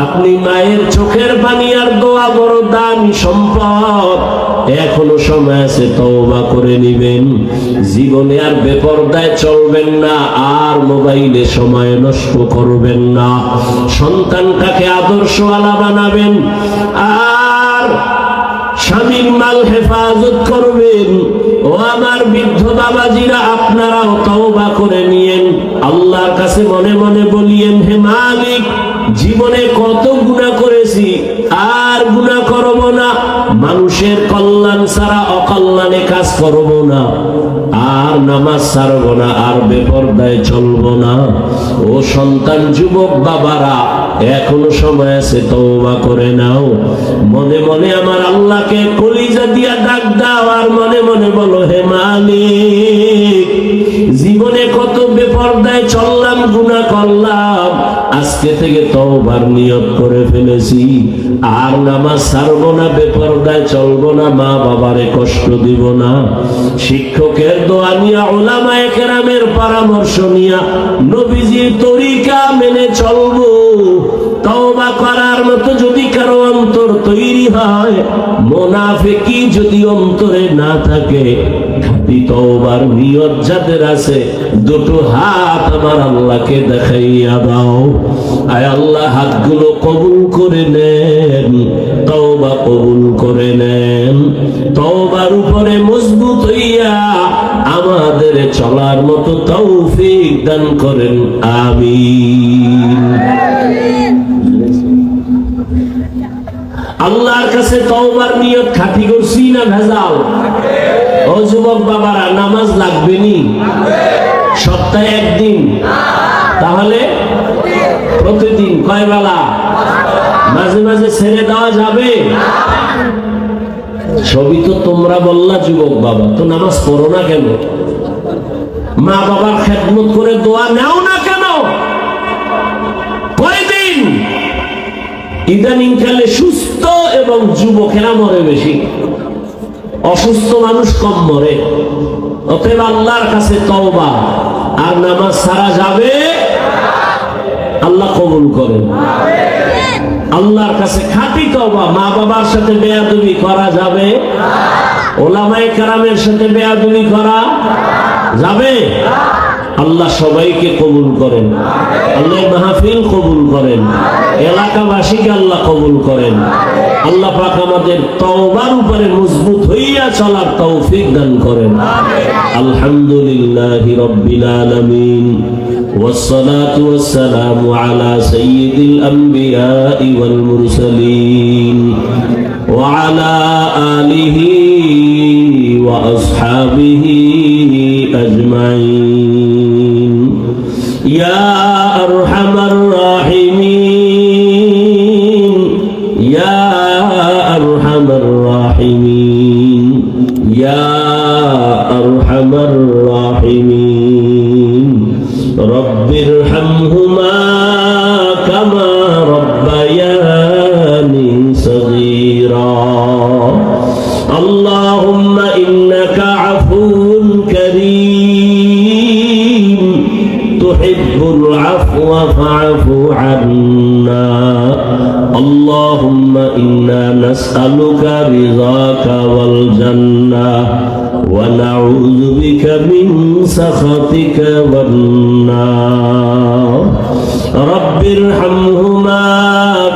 আপনি মায়ের চোখের পানি আর দোয়া বড় দামি সম্পদ। এখনো সময় আছে, তওবা করে নিবেন। জীবনে আর বেপরদায় চলবেন না, আর মোবাইলে সময় নষ্ট করবেন না। সন্তানটাকে আদর্শওয়ালা বানাবেন, আর স্বামীর মাল হেফাজত করবেন। ও আমার বৃদ্ধ বাবাজিরা, আপনারাও তওবা করে নিয়েন, আল্লাহর কাছে মনে মনে বলিয়েন, হে মালিক, জীবনে কত গুনাহ করেছি, আর গুনাহ করব না। মানুষের কল্যাণ ছাড়া অকল্যাণে কাজ করব না, আর নামাজ ছাড়ব না, আর বেপরদায় চলব না। ও সন্তান, যুবক বাবারা, এখনো সময় আছে, তওবা করে নাও। মনে মনে আমার আল্লাহকে কলিজা দিয়া ডাক দাও, আর মনে মনে বলো, হে মালিক, জীবনে কত বেপরদায় চললাম, গুনাহ করলাম, আজকে থেকে তওবার নিয়ত করে ফেলেছি, আর নামাজ ছাড়বো না, বেপরদায় চলবো না, মা বাবারে কষ্ট দিব না। শিক্ষকের দোয়া নিয়া, উলামায়ে কেরামের পরামর্শ নিয়া নবীজির তরিকা মেনে চলবো। তওবা করার মতো যদি কারো অন্তর তৈরি হয়, মুনাফিকি যদি অন্তরে না থাকে, খাঁটি তওবার নিয়ত যাদের আছে, দুটো হাত আমার আল্লাহকে দেখাইয়া দাও। আয় আল্লাহ, হাতগুলো কবুল করে নেন, তওবা কবুল করে নেন। তওবার উপরে মজবুত হইয়া আমাদের চলার মতো তৌফিক দান করেন, আমিন। আল্লাহর কাছে তওবার নিয়ত খাঁটি করছি না ভেজাল? ও যুবক বাবারা, নামাজ লাগবে নি? সপ্তাহে একদিন, তাহলে প্রতিদিন কয় বেলা? মাঝে মাঝে ছেড়ে দেওয়া যাবে? সবই তো তোমরা বললা যুবক বাবা, তো নামাজ পড়ো না কেন? মা বাবার খেদমত করে দোয়া নাও না কেন? কয়দিন? ইদানিং কালে সুস্থ এবং যুবকেরা মরে বেশি, অসুস্থ মানুষ কম মরে। অতএব আল্লাহর কাছে তওবা আর নামাজ ছাড়া যাবে? আল্লাহ কবুল করেন। আল্লাহর কাছে খাঁটি তওবা। মা বাবার সাথে বেয়াদবি করা যাবে? ওলামায়ে কেরামের সাথে বেয়াদবি করা যাবে? আল্লাহ সবাইকে কবুল করেন, আল্লাহ মাহফিল কবুল করেন, এলাকাবাসীকে আল্লাহ কবুল করেন। আল্লাহ পাক আমাদের তওবার উপরে মজবুত হইয়া চলার তৌফিক দান করেন। আলহামদুলিল্লাহি রাব্বিল আলামিন, والصلاة والسلام على سيد الأنبياء والمرسلين وعلى آله وأصحابه أجمعين يا أرحم الراحمين يا أرحم الراحمين يا أرحم الراحمين رب ارحمهما كما ربياني صغيرا اللهم إنك عفو كريم تحب العفو فاعف عنا اللهم إنا نسألك رضاك والجنة ونعوذ بك من سخطك والنار رب ارحمهما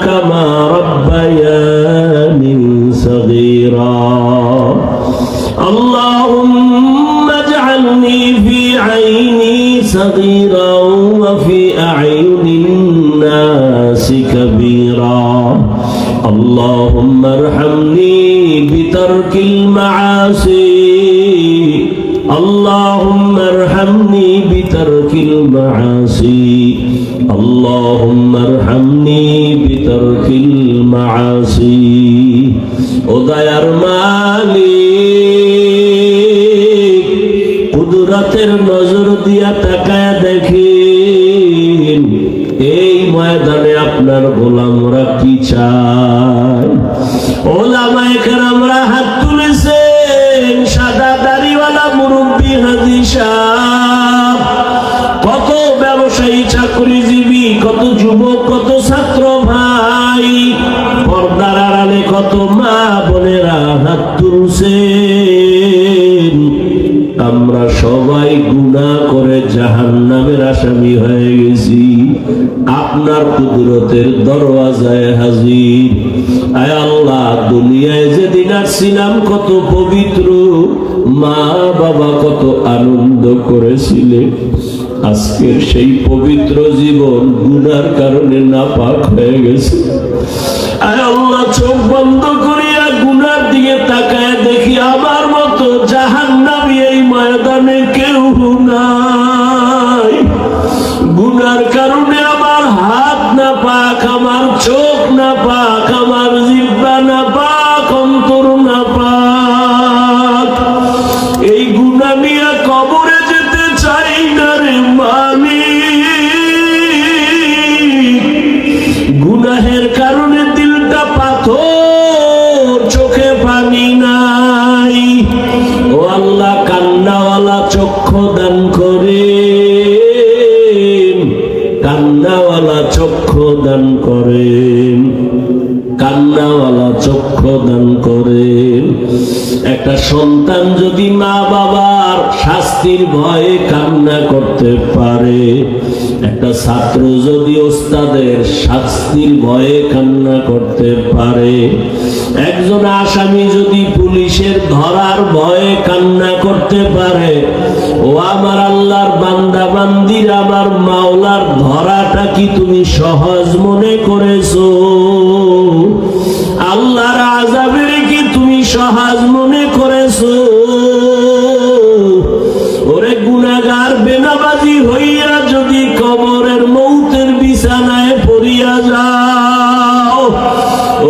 كما ربياني صغيرا اللهم اجعلني في عيني صغيرا وفي أعين الناس كبيرا اللهم ارحمني بترك المعاصي اللهم ارحمني بترك المعاصي اللهم ارحمني بترك المعاصي ওদায়ার মালিক কুদরতের নজর দিয়া তাকায় দেখেন এই ময়দানে আপনার গোলামরা কি চায় ওলামায়ে কেরামরা হাত তুলেছেন সাদা দাড়িওয়ালা মুরব্বি হাজী সাহেব কত ব্যবসায়ী চাকরিজীবী কত যুবক কত ছাত্র ভাই পর্দার আড়ালে কত মা বোনেরা হাত তুলছেন আমরা সবাই গুনাহ করে জাহান্নামের আসামি হয়ে গেছি আপনার কুদরতের দরওয়াজায় হাজির আয় আল্লাহ দুনিয়ায় যেদিন আসছিলাম কত পবিত্র মা বাবা কত আনন্দ করেছিলেন আজকের সেই পবিত্র জীবন গুনার কারণে নাপাক হয়ে গেছে আয় আল্লাহ চোখ বন্ধ করিয়া গুনার দিকে তাকায় দেখি আমার মতো জাহান্নামী এই ময়দানে কেউ নাই গুনার কারণে আমার হাত না পাক আমার চোখ না পাক আমার জিহ্বা না পাক অন্তর না পাক এই গুনাহ নিয়ে কবরে যেতে চাই না রে মালিক গুনাহের কারণে দিলটা পাথর চোখে পানি নাই ও আল্লাহ কান্নাওয়ালা চক্ষু দান করেন কান্নাওয়ালা চক্ষু দান করেন কান্নাওয়ালা চক্ষু দান করেন একটা সন্তান যদি মা বাবার শাস্তির ভয়ে কান্না করতে পারে একটা ছাত্র যদি ওস্তাদের শাস্তির ভয়ে কান্না করতে পারে একজন আসামি যদি পুলিশের ধরার ভয়ে কান্না করতে পারে ও আমার আল্লাহর বান্দা বান্দির আমার মাওলার ধরাটা কি তুমি সহজ মনে করেছো আল্লাহর আযাবের কি তুমি সহজ মনে করেছো ওরে গুনাহগার বেনামাজি হইয়া যদি কবরের মৌতের বিছানায় পড়িয়া যাও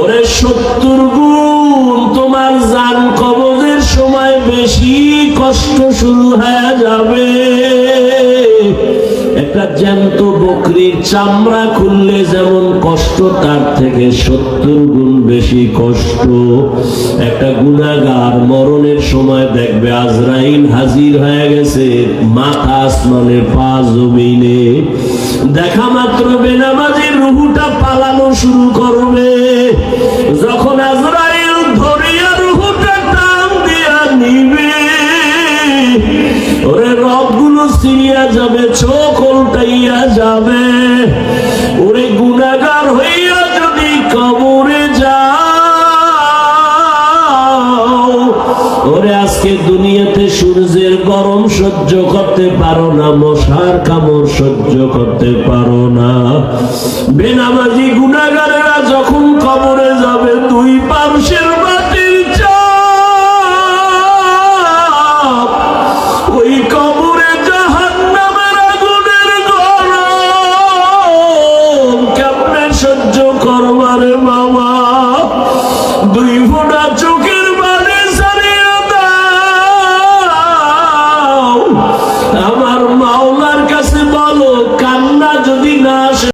ওরে 70 গুণ তোমার জান কবজের সময় বেশি কষ্ট শুরু হয়ে যাবে একটা জ্যান্ত বকরির চামড়া খুললে যেমন কষ্ট তার থেকে 70 গুণ বেশি কষ্ট একটা গুনাহগার মরণের সময় দেখবে আজরাইল হাজির হয়ে গেছে মাথা আসমানে পা জমিনে দেখা মাত্র বেনামাজির রূহটা পালানো শুরু করবে যখন আজরাইল ধরিয়া রূহটা টান দিয়া নিবে ওরে রগগুলো ছিঁড়িয়া যাবে চোখ উল্টাইয়া যাবে ওরে গুনাহগার হইয়া যদি কবরে যাও ওরে আজকে দুনিয়াতে সূর্যের গরম সহ্য করতে পারো না মশার কামড় সহ্য করতে পারো না বেনামাজি গুনাহগারেরা যখন কবরে যাবে দুই পার্শ্বের